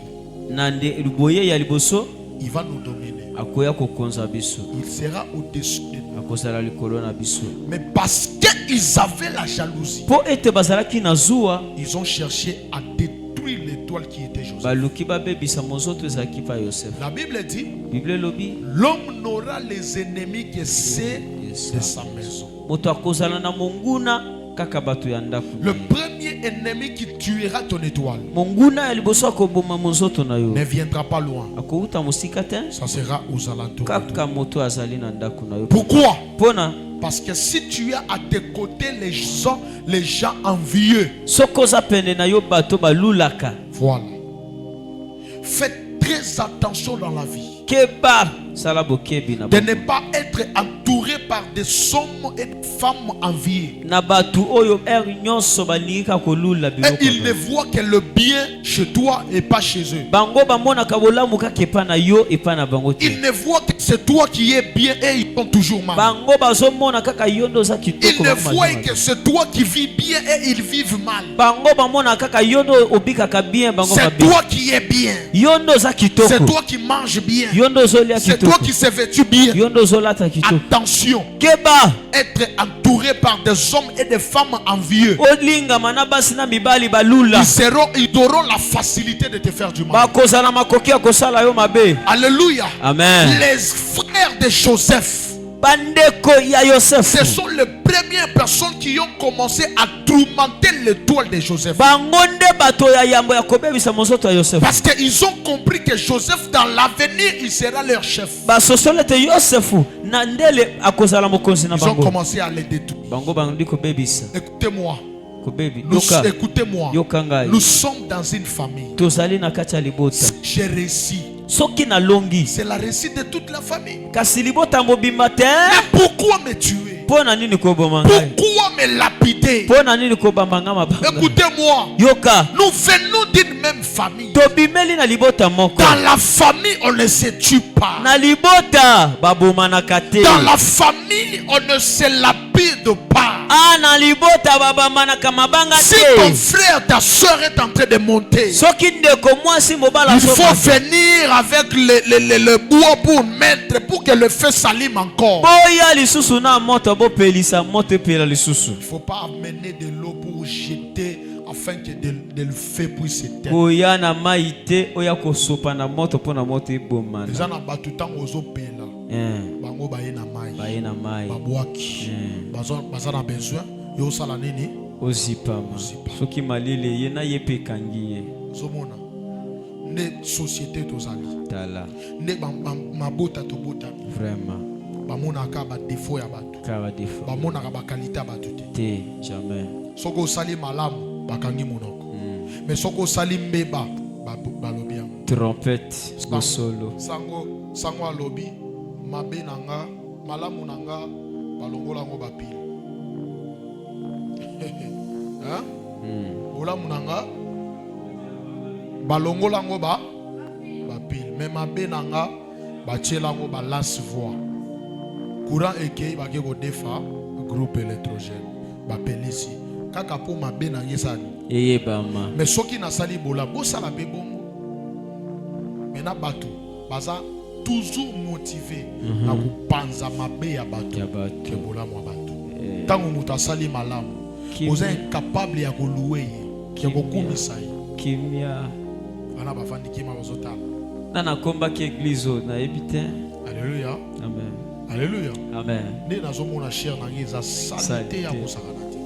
na boye ya liboso il va nous dominer. akoya kokonza biso, Il sera au-dessus de nous. akozala likolo na biso. Mais parce qu'ils avaient la jalousie, Po ete bazalaki na zuwa ils ont cherché à détruire l'étoile qui était Joseph. baluki babebisa mozoto ezalaki pa Yosef. La Bible dit, Bible lobi l'homme n'aura les ennemis que ceux de sa maison. moto akozala na monguna kaka bato ya ndako. Le premier ennemi qui tuera ton étoile Monguna ya liboso akoboma mozoto na yo ne viendra pas loin. akouta mosika te, Ça sera aux alentours. kaka moto azali na ndako na yo. Pourquoi? Pona Parce que si tu as à tes côtés les gens envieux, soko oza pene na yo bato balulaka, voilà. Faites très attention dans la vie keba sala bokebi na de bango. ne pas être entouré par des hommes et des femmes envieux. Na batu oyo nyonso balingika kolula Et biloko. ils ne voient que le bien chez toi et pas chez eux. Bango bamonaka bolamu kaka epa na yo epa na bango te. Ils ne voient que c'est toi qui es bien et ils sont toujours mal. Bango bazomona kaka yo ndo oza Ils kitoko. ne bango voient mazima. que c'est toi qui vis bien et ils vivent mal. Bango bamona kaka yo ndo obikaka bien bango C'est babi. toi qui es bien. Yo ndo oza kitoko. C'est toi qui manges bien. Yo ndo ozolia C'est kitoko. toi qui s'est vêtu bien. Yo ndo ozolata kitoko. Attention, Keba être entouré par des hommes et des femmes envieux. olinga mana basi na mibali balula. Ils auront la facilité de te faire du mal. Bakozala makoki ya kosala yo mabe. Alléluia. Amen. Les frères de Joseph, Bandeko ya Yosef. ce sont les premières personnes qui ont commencé à tourmenter l'étoile de Joseph. Bangonde bato ya yambo ya kobebisa mozoto ya Yosef. Parce qu'ils ont compris que Joseph, dans l'avenir, il sera leur chef. Basosole te Yosefu na ndele akozala mokonzi na Ils ont bango. commencé à les détruire. Bango bandi kobebisa. Écoutez-moi. Kobebi. Yoka. Écoutez-moi. Yoka ngai. Nous sommes dans une famille. Tozali na kati ya libota. J'ai réussi. Soki na longi. C'est la réussite de toute la famille. Kasi libota mobimba te. Mais pourquoi me tuer? Pona nini koboma ngai? Pourquoi me lapider? Pona nini kobamba nga mabanga? Écoutez-moi. Yoka. Nous venons d'une même famille. Tobimeli na libota moko. Dans la famille, on ne se tue pas. Na libota babomanaka te. Dans la famille, on ne se lapide pas. Ah, na libota babamanaka mabanga Si te. ton frère, ta soeur est en train de monter, Soki ndeko mwasi mobala il faut soka. venir avec le bois pour mettre, pour que le feu s'allume encore. Boya lisusu na moto bo pelisa moto epela lisusu. Il ne faut pas amener de l'eau pour jeter afin que le feu puisse s'éteindre. Boya na maite oya kosopa na moto pona moto ebomana. Les gens ont tout le temps aux pela. Bango baye na mai. Baye na mai. Babwaki. Baza na besoin. Yo sala nini? Ozipama. Soki malile ye na ye pe kangi ye. Zomona. Ne société tozali. Tala. Ne mabota to bota. Vraiment. Bamona ka ba défaut ya bato. Kaba défaut. Bamona ka ba qualité ya bato te. Te jamais. Soko sali malamu bakangi monoko. Mais soko sali mbeba balobi yango. Trompette au solo. Sango alobi mabe nanga malamu nanga balongola ngo bapile. Hein? Olamu nanga balongola ngo bapile. Mais mabe nanga batiela ngo ba last voix. courant ekei ba ke ko defa groupe électrogène ba pelisi kaka po mabe na ngesani eyebama mais soki na sali bola bosala be bongo mena batu baza toujours motivé na kupanza mabe ya batu ke bola mwa batu tango mutu asali malamu oza incapable ya koluwe ye ya kokumisa ye kimia wana bafandi kima bazotala nana komba ki église na ebite. Alléluia. Amen. Alléluia. Amen. Nde nazomona cher na ngi eza salite ya kosakana te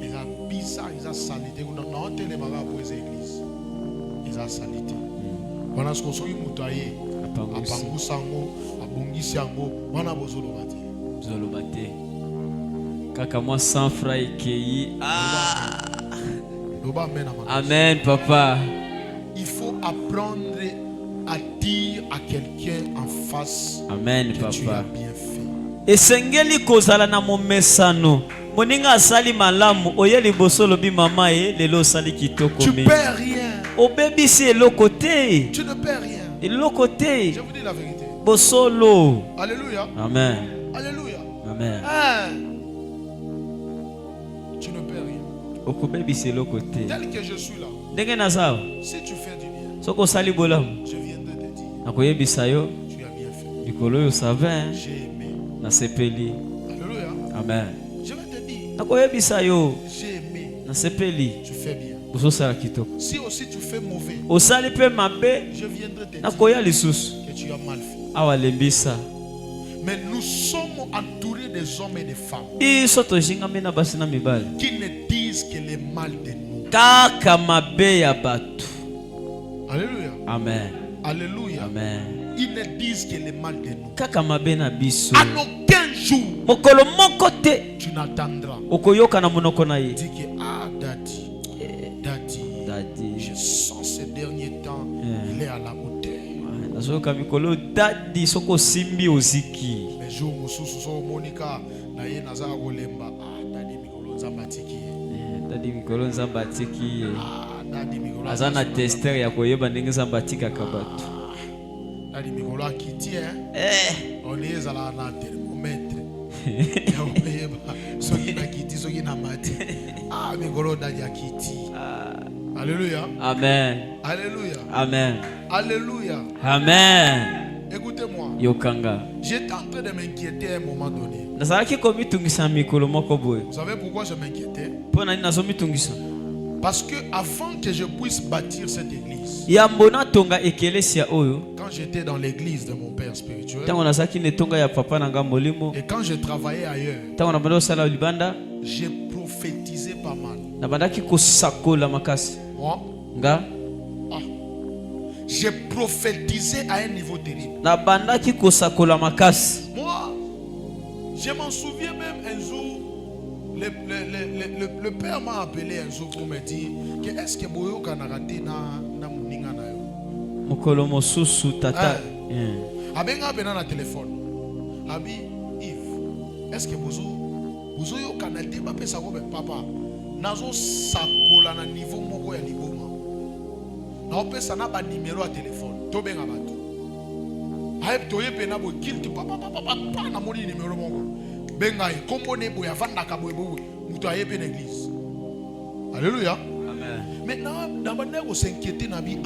eza bisa eza salite kuna na hotele baka po eza église eza salite wana soki mutu aye apangusa yango abongisi yango wana bozoloba te zoloba te kaka mwa 100 francs ekei. Amen papa. Il faut apprendre à dire à quelqu'un en face. Amen que papa. Tu as bien fait. Esengeli kozala na momesano moninga asali malamu oyeli bosolo bi mama ye lelo sali kitoko. Tu perds rien. Obebisi eloko te. Tu ne perds rien. Eloko te. Je vous dis la vérité. Bosolo. Alléluia. Amen. Alléluia. Amen. Tu ne perds rien. Okobebisi eloko te. Tel que je suis là. Ndenge nazawa. Si tu fais du bien. Soko sali bolamu. Je viendrai te dire. Nakoyebisa yo. Tu as bien fait. Nikolo yo savin. J'ai aimé. Na sepeli. Alléluia. Amen. Je vais te dire. Nakoyebisa yo. J'ai aimé. Na sepeli. Tu fais bien. Ososala kitoko. Si aussi tu fais mauvais. Osali pe mabe. Je viendrai te dire. Nakoya lisusu. Que tu as mal fait. Awa lembisa. Mais nous sommes entourés des hommes et des femmes Iso tojingami na basi na mibali. qui ne disent que le mal de nous. Kaka mabe ya batu. Alléluia. Amen. Alléluia. Amen. Ils ne disent que le mal de nous. Kaka mabe na biso. En aucun jour Mokolo moko te. tu n'attendras. Okoyoka na monoko na ye. Dis que Daddy, Daddy. je sens ces derniers temps, il est à la hauteur. Nazoka mikolo dadi soko simbi oziki. Les jours mosusu so Monica na ye naza kolemba Daddy mikolo nzambatiki. Dadi mikolo nzambatiki. Daddy mikolo azana tester ya koyeba ndenge nzambatika kabatu. Daddy mikolo akiti on est ezala na thermomètre. Ya koyeba soki na kiti soki na mati. Mikolo Daddy akiti. Alléluia. Amen. Alléluia. Amen. Alléluia. Amen. Écoutez-moi. Yokanga. J'étais en train de m'inquiéter à un moment donné. Nazalaki komitungisa mikolo moko boye. Vous savez pourquoi je m'inquiétais? Pona nini nazomitungisa? Parce que avant que je puisse bâtir cette église, Yambona tonga ekelesia oyo. quand j'étais dans l'église de mon père spirituel, Tango nazaki ne tonga ya papa nanga molimo. et quand je travaillais ailleurs, Tango na bando sala libanda. j'ai prophétisé pas mal. Na bandaki kosakola makasi. Moi, Nga. j'ai prophétisé à un niveau terrible. Na bandaki kosakola makasi. Moi, je m'en souviens même un jour, le père m'a appelé un jour pour me dire que est-ce que Boyo Kanarate na muninga na yo. Mokolo mosusu tata. Abenga bena na téléphone. Abi Yves, est-ce que Bozo yo Kanate ba pesa ko papa nazo sakola na niveau moko ya liboma. Na pesa na ba numéro ya téléphone. To benga bato. Ayeb toye pena bo kilti papa na moni numéro moko. Benga e kombo ne boya vanda ka boye boye. Muto ayebe na église. Alléluia. Amen. Maintenant, dans ma nègre s'inquiéter na bi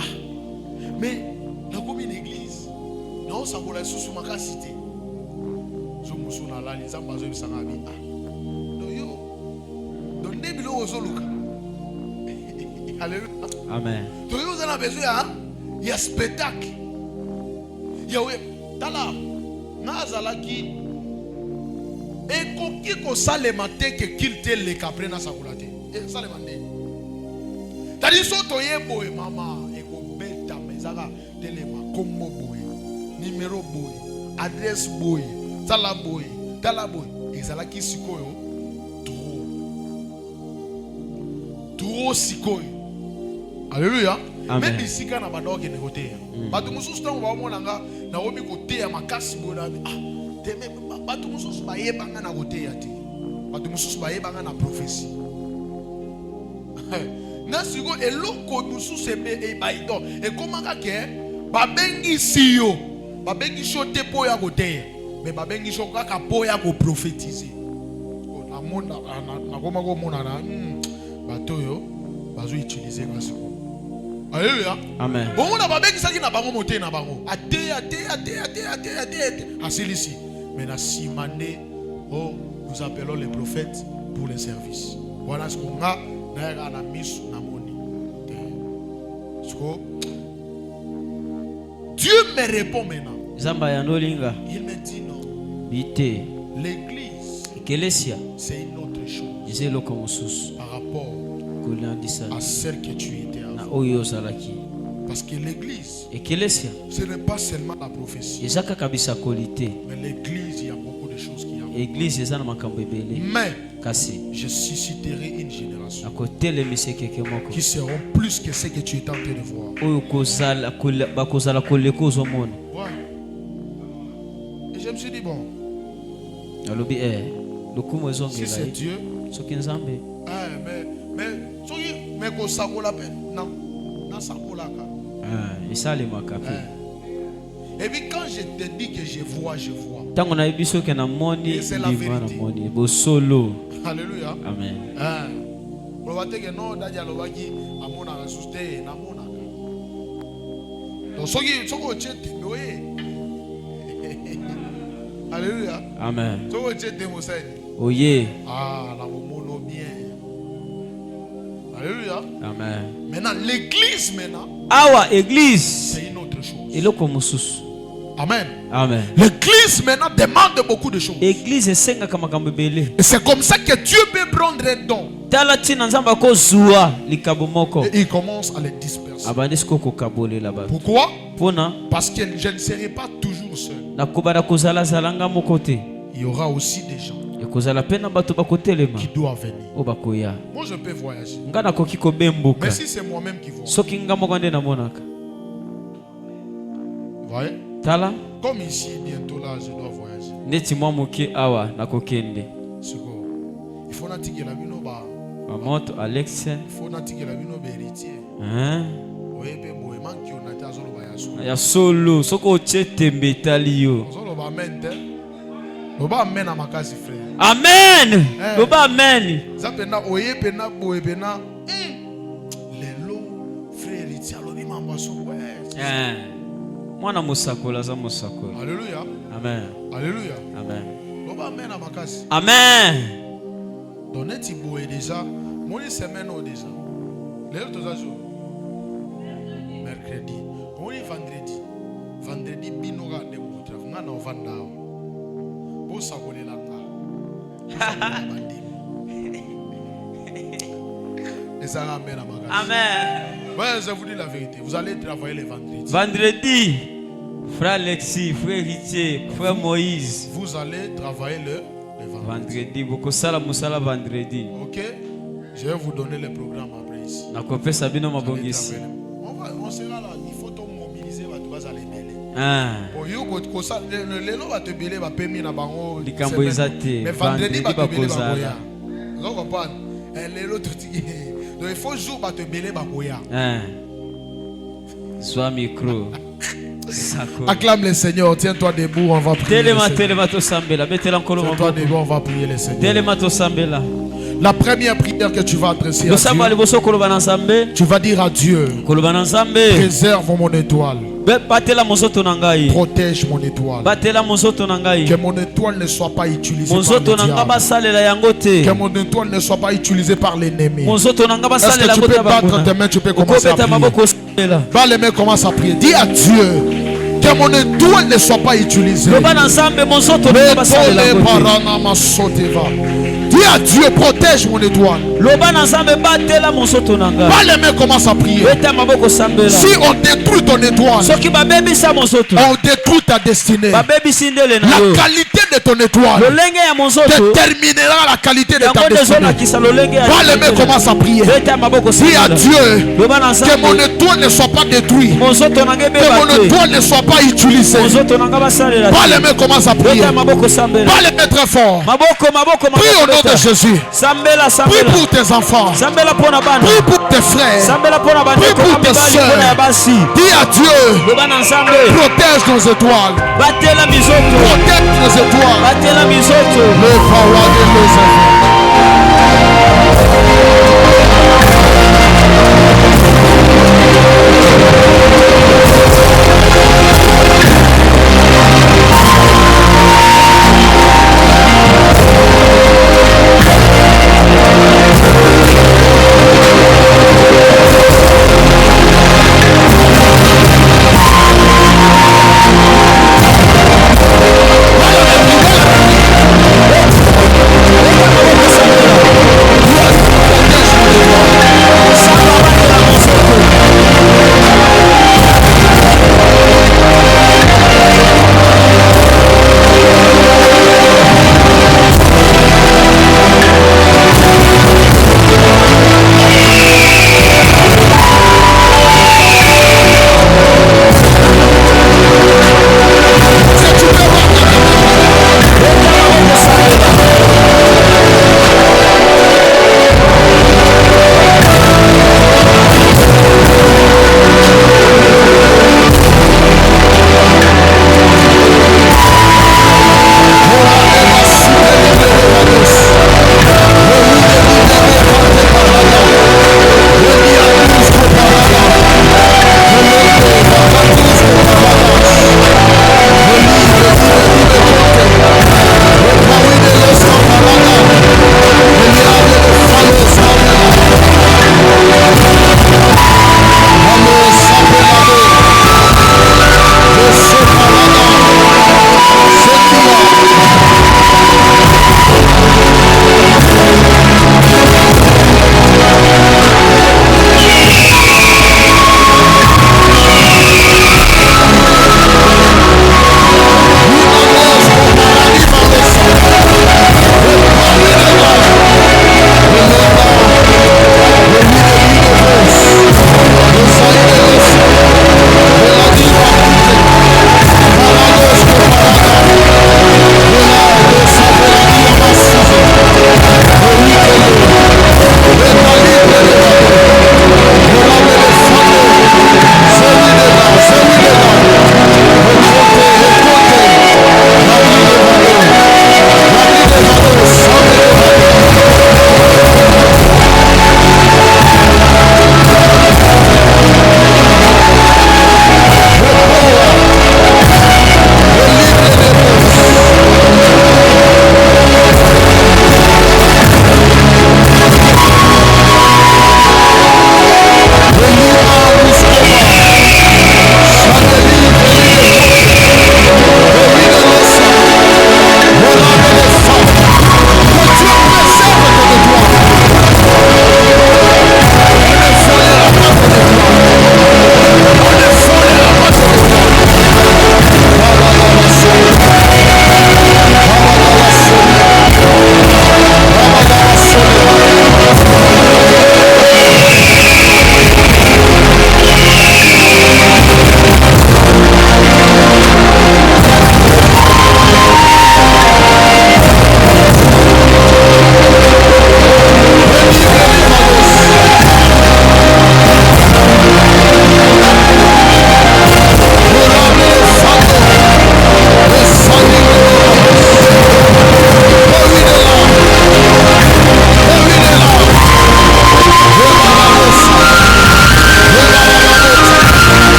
mais na komi une église. Na on sakola sous ma cité. Je me suis na la nzamba zo bisanga bi do yo. Do ndebilo ozoluka. Alléluia. Amen. Do yo zana besoin il y a spectacle. Yawe tala nazalaki ekoki kosalema te ke kilte le kapre na sakola te. Salema nde. Tadi so toye boye mama ekobeta mezaka telema kombo boye numéro boye adresse boye tala boye ezalaki sikoyo trop sikoyo. Alléluia. Même ici quand na bando ke negote bato mususu tango ba mona nga na omi kote ya makasi boye na teme bato mususu ba yebanga na kote ya te bato mususu ba yebanga na prophétie. Na siko eloko mususu ebe baido e komaka ke babengi siyo babengi shote po ya kote mais babengi soka kapoya ko prophétiser. Na monde na koma ko mona na bato yo bazo utiliser kasi. Alléluia. Amen. Bon on a babengi saki na bango moté na bango. Ate. Asilisi. Mais na simane oh nous appelons les prophètes pour les services. Voilà ce qu'on a na na misu na moni. Dieu me répond maintenant. Il me dit non. L'église, c'est une autre chose par rapport à celle que tu étais avant. Parce que l'église, ce n'est pas seulement la prophétie. Mais l'église, il y a beaucoup de choses qui arrivent. Mais je susciterai une génération qui seront plus que ce que tu es en train de voir. Ouais. Et je me suis dit, bon, si c'est Dieu, mais qu'on s'accorde la peine, non, ça vaut la peine. Et puis quand je te dis que je vois. Et c'est la vérité. Alléluia. Amen. Alléluia. Amen. Oh yeah. Ah, la mono bien. Alléluia. Amen. Maintenant, l'église Awa église. C'est une autre chose. Amen. Amen. L'église maintenant demande beaucoup de choses. Église Et c'est comme ça que Dieu peut prendre un don. Et il commence à les disperser. Pourquoi? Parce que je ne serai pas toujours seul. Il y aura aussi des gens qui doivent venir. Moi je peux voyager. Mais si c'est moi-même qui vois. Vous voyez? Comme ici bientôt là je dois voyager. Il faut n'attirer la bino ba. Alex. Il faut n'attirer la bino ba héritier. Oui, mais bon, il manque qu'on a été à solo ba ya solo. Soko chete mbetaliyo. Solo ba mente. Loba amen à ma case frère. Amen. Loba amen. Ça pena oye pena boye pena. Lelo frère héritier alobi mambaso ouais. Mwana musakola za musakola. Alléluia. Amen. Alléluia. Amen. Loba amen à ma case. Amen. Donnez-tu boye déjà. Moi une semaine au déjà. Les autres jours. Mercredi. Moi vendredi. Vendredi binora de votre. Ngana ovanda. Bo sakole langa. Et ça ramène à ma case. Amen. Ouais, je vous dis la vérité. Vous allez travailler les vendredis. Vendredi. Frère Alexis, frère Richie, frère Moïse. Vous allez travailler le vendredi. Vendredi. Ok. Je vais vous donner le programme après ici. On sera là. Il faut mobiliser. Tu vas aller mêler. Mais vendredi, tu vas te mêler. Vous comprenez? Donc il faut jour te mêler. Sois micro. Acclame le Seigneur. Tiens-toi debout. On va prier. Tiens-toi debout. On va prier le Seigneur. La première prière que tu vas adresser à Dieu, tu vas dire à Dieu, préserve mon étoile, protège mon étoile, que mon étoile ne soit pas utilisée par le diable, que mon étoile ne soit pas utilisée par l'ennemi. Est-ce que tu peux battre tes mains, tu peux commencer à prier. Bats les mains, commence à prier. Dis à Dieu que mon étoile ne soit pas utilisée. Dis à Dieu, protège mon étoile. Pas les mains, commence à prier. Si on détruit ton étoile, on détruit ta destinée. La qualité de ton étoile déterminera la qualité de ta destinée. Pas les mains, commence à prier. Dis à Dieu que mon étoile ne soit pas détruite, que mon étoile ne soit pas utilisée. Pas les mains, commence à prier. Pas les mains très fort. Prie au nom nom de Jésus. Sambela Prie sambela. pour tes enfants. Sambela pona bana. Prie pour tes frères. Sambela pona bana. Prie pour tes soeurs. Dis à Dieu, Bana nzambe. protège nos étoiles. Batela mizoto. Protège nos étoiles. Batela mizoto. Le power de nos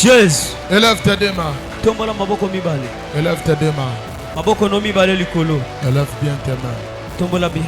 Jésus. Élève tes deux mains. Tombola maboko mibale. Élève tes deux mains. Maboko no mibale likolo. Élève bien tes mains. Tombola bien.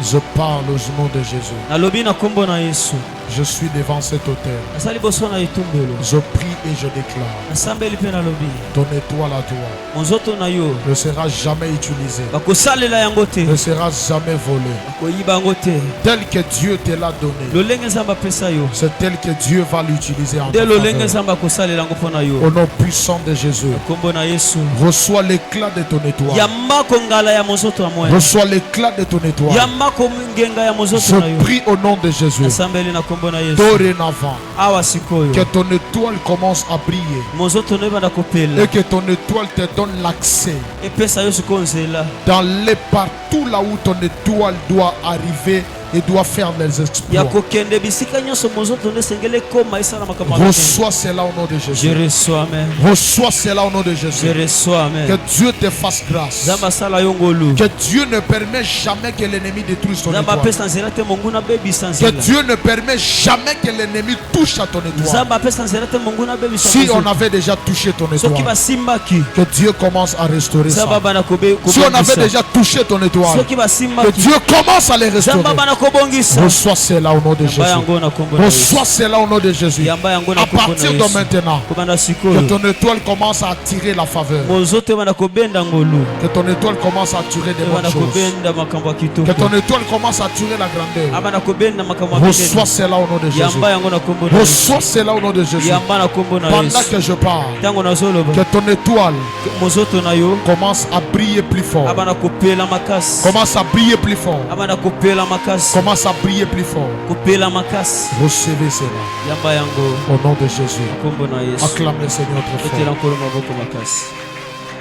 Je parle au nom de Jésus. Nalobi na kombo na Yesu. Je suis devant cet autel. Nasali boso na itumbelo. Je prie et je déclare. Nasambeli pe nalobi. Ton étoile à toi Monzoto na yo. ne sera jamais utilisée. Bakosalela yango te. Ne sera jamais volée. Bakoyiba yango te. Tel que Dieu te l'a donné. Lolenge nzamba pesa yo. C'est tel que Dieu va l'utiliser en De ta lolenge faveur. nzamba kosalela yango pona yo. Au nom puissant de Jésus. Kombo na Yesu. Reçois l'éclat de ton étoile. Yamba kongala ya monzoto ya moyo. Reçois l'éclat de ton étoile. Yamba kongenga ya monzoto na yo. Je prie au nom de Jésus. Nasambeli na kombo na Yesu. Dorénavant, Awa sikoyo. que ton étoile commence à briller Monzoto no banda kopela. et que ton étoile te donne l'accès Epesa yo sikonzela. dans les partout là où ton étoile doit arriver et doit faire des exploits. Yakokende bisika nyonso monzoto ne sengele koma isala makambo. Reçois cela au nom de Je Jésus. reçois amen. Reçois cela au nom de Je Jésus. reçois amen. Que Dieu te fasse grâce. Zamba sala yongolu. Que Dieu ne permet jamais que l'ennemi détruise ton Zamba étoile. pesa nzela te monguna bebi Que sanzela. Dieu ne permet jamais que l'ennemi touche à ton étoile. Zamba pesa nzela te monguna bebi Si sanzela. on avait déjà touché ton Soki étoile, basimbaki. que Dieu commence à restaurer ça. Zamba bana kobe. Si on avait déjà touché ton étoile, Soki que basimbaki. Dieu commence à les restaurer. Zamba bana kobongisa. Reçois cela au nom de Jésus. Yamba yango na kombo na Yesu. Reçois cela au nom de Jésus. Yamba yango na À kombo na partir de Yesu. maintenant, Kobanda que sikoyo. ton étoile commence à attirer la faveur. Monzoto bana kobenda ngolu. Que ton étoile commence à attirer des Bana bonnes choses. kobenda makambo ya kitoko. Que ton étoile commence à attirer la grandeur. Abana kobenda makambo ya Reçois kitoko. cela au nom de Jésus. Yamba yango na kombo na Yesu. Reçois cela au nom de Jésus. Yamba na kombo na Pendant Yesu. que je parle, Tango na zoloba. que ton étoile Monzoto na yo. commence à briller plus fort. Abana kopela makasi. Commence à briller plus fort. Abana kopela makasi. Commence à briller plus fort. Kopela makasi. Recevez cela Yamba yango. au nom de Jésus. Kombo na Yesu. Acclame le Seigneur très Betela fort. nkolo maboko makasi.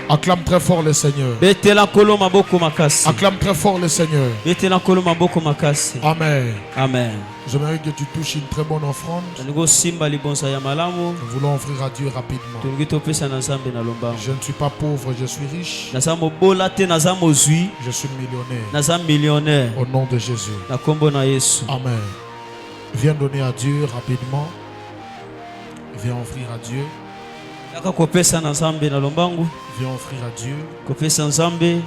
Acclame très fort le Seigneur. Betela nkolo maboko makasi. Acclame très fort le Seigneur. Betela nkolo maboko makasi. Amen. Amen. J'aimerais que tu touches une très bonne offrande. Tolingo simba libonza ya malamu. Nous voulons offrir à Dieu rapidement. Tolingi topesa na Nzambe na lombango. Je ne suis pas pauvre, je suis riche. Naza mobola te naza mozwi. Je suis millionnaire. Naza millionnaire. Au nom de Jésus. Na kombo na Yesu. Amen. Viens donner à Dieu rapidement. Viens offrir à Dieu. Kaka kopesa na Nzambe na lombango. Viens offrir à Dieu. Kopesa Nzambe.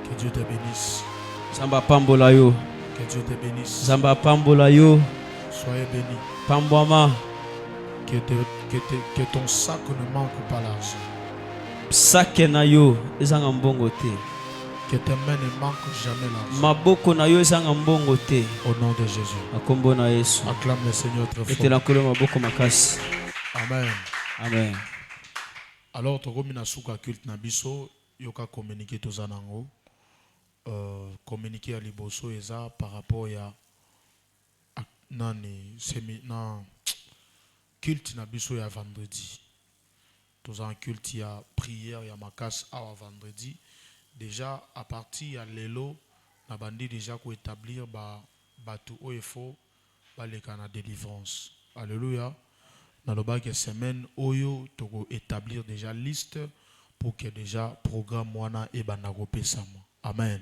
Que Dieu te bénisse. Nzambe apambola yo. Que Dieu te bénisse. Nzambe apambola yo. Soyez bénis. Pambwama. Que ton sac ne manque pas l'argent. Sake na yo ezanga mbongo te. Que tes mains ne manquent jamais l'argent. Maboko na yo ezanga mbongo te. Au nom de Jésus. Na kombo na Yesu. Acclame le Seigneur très Betela fort. nkolo maboko makasi. Amen. Amen. Alors, tokomi na suka culte na biso yoka communiquer toza nango. Communiquer à liboso eza par rapport ya nani semi na culte na biso ya vendredi. Toza un culte ya prière ya makas awa vendredi. Déjà à partir ya lelo na bandi déjà ko établir batu oefo baleka na délivrance. Alléluia. Dans le semaine, oyo toko établir déjà liste pour que déjà programme wana et banago pesama. Amen.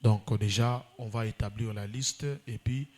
Donc déjà on va établir la liste et puis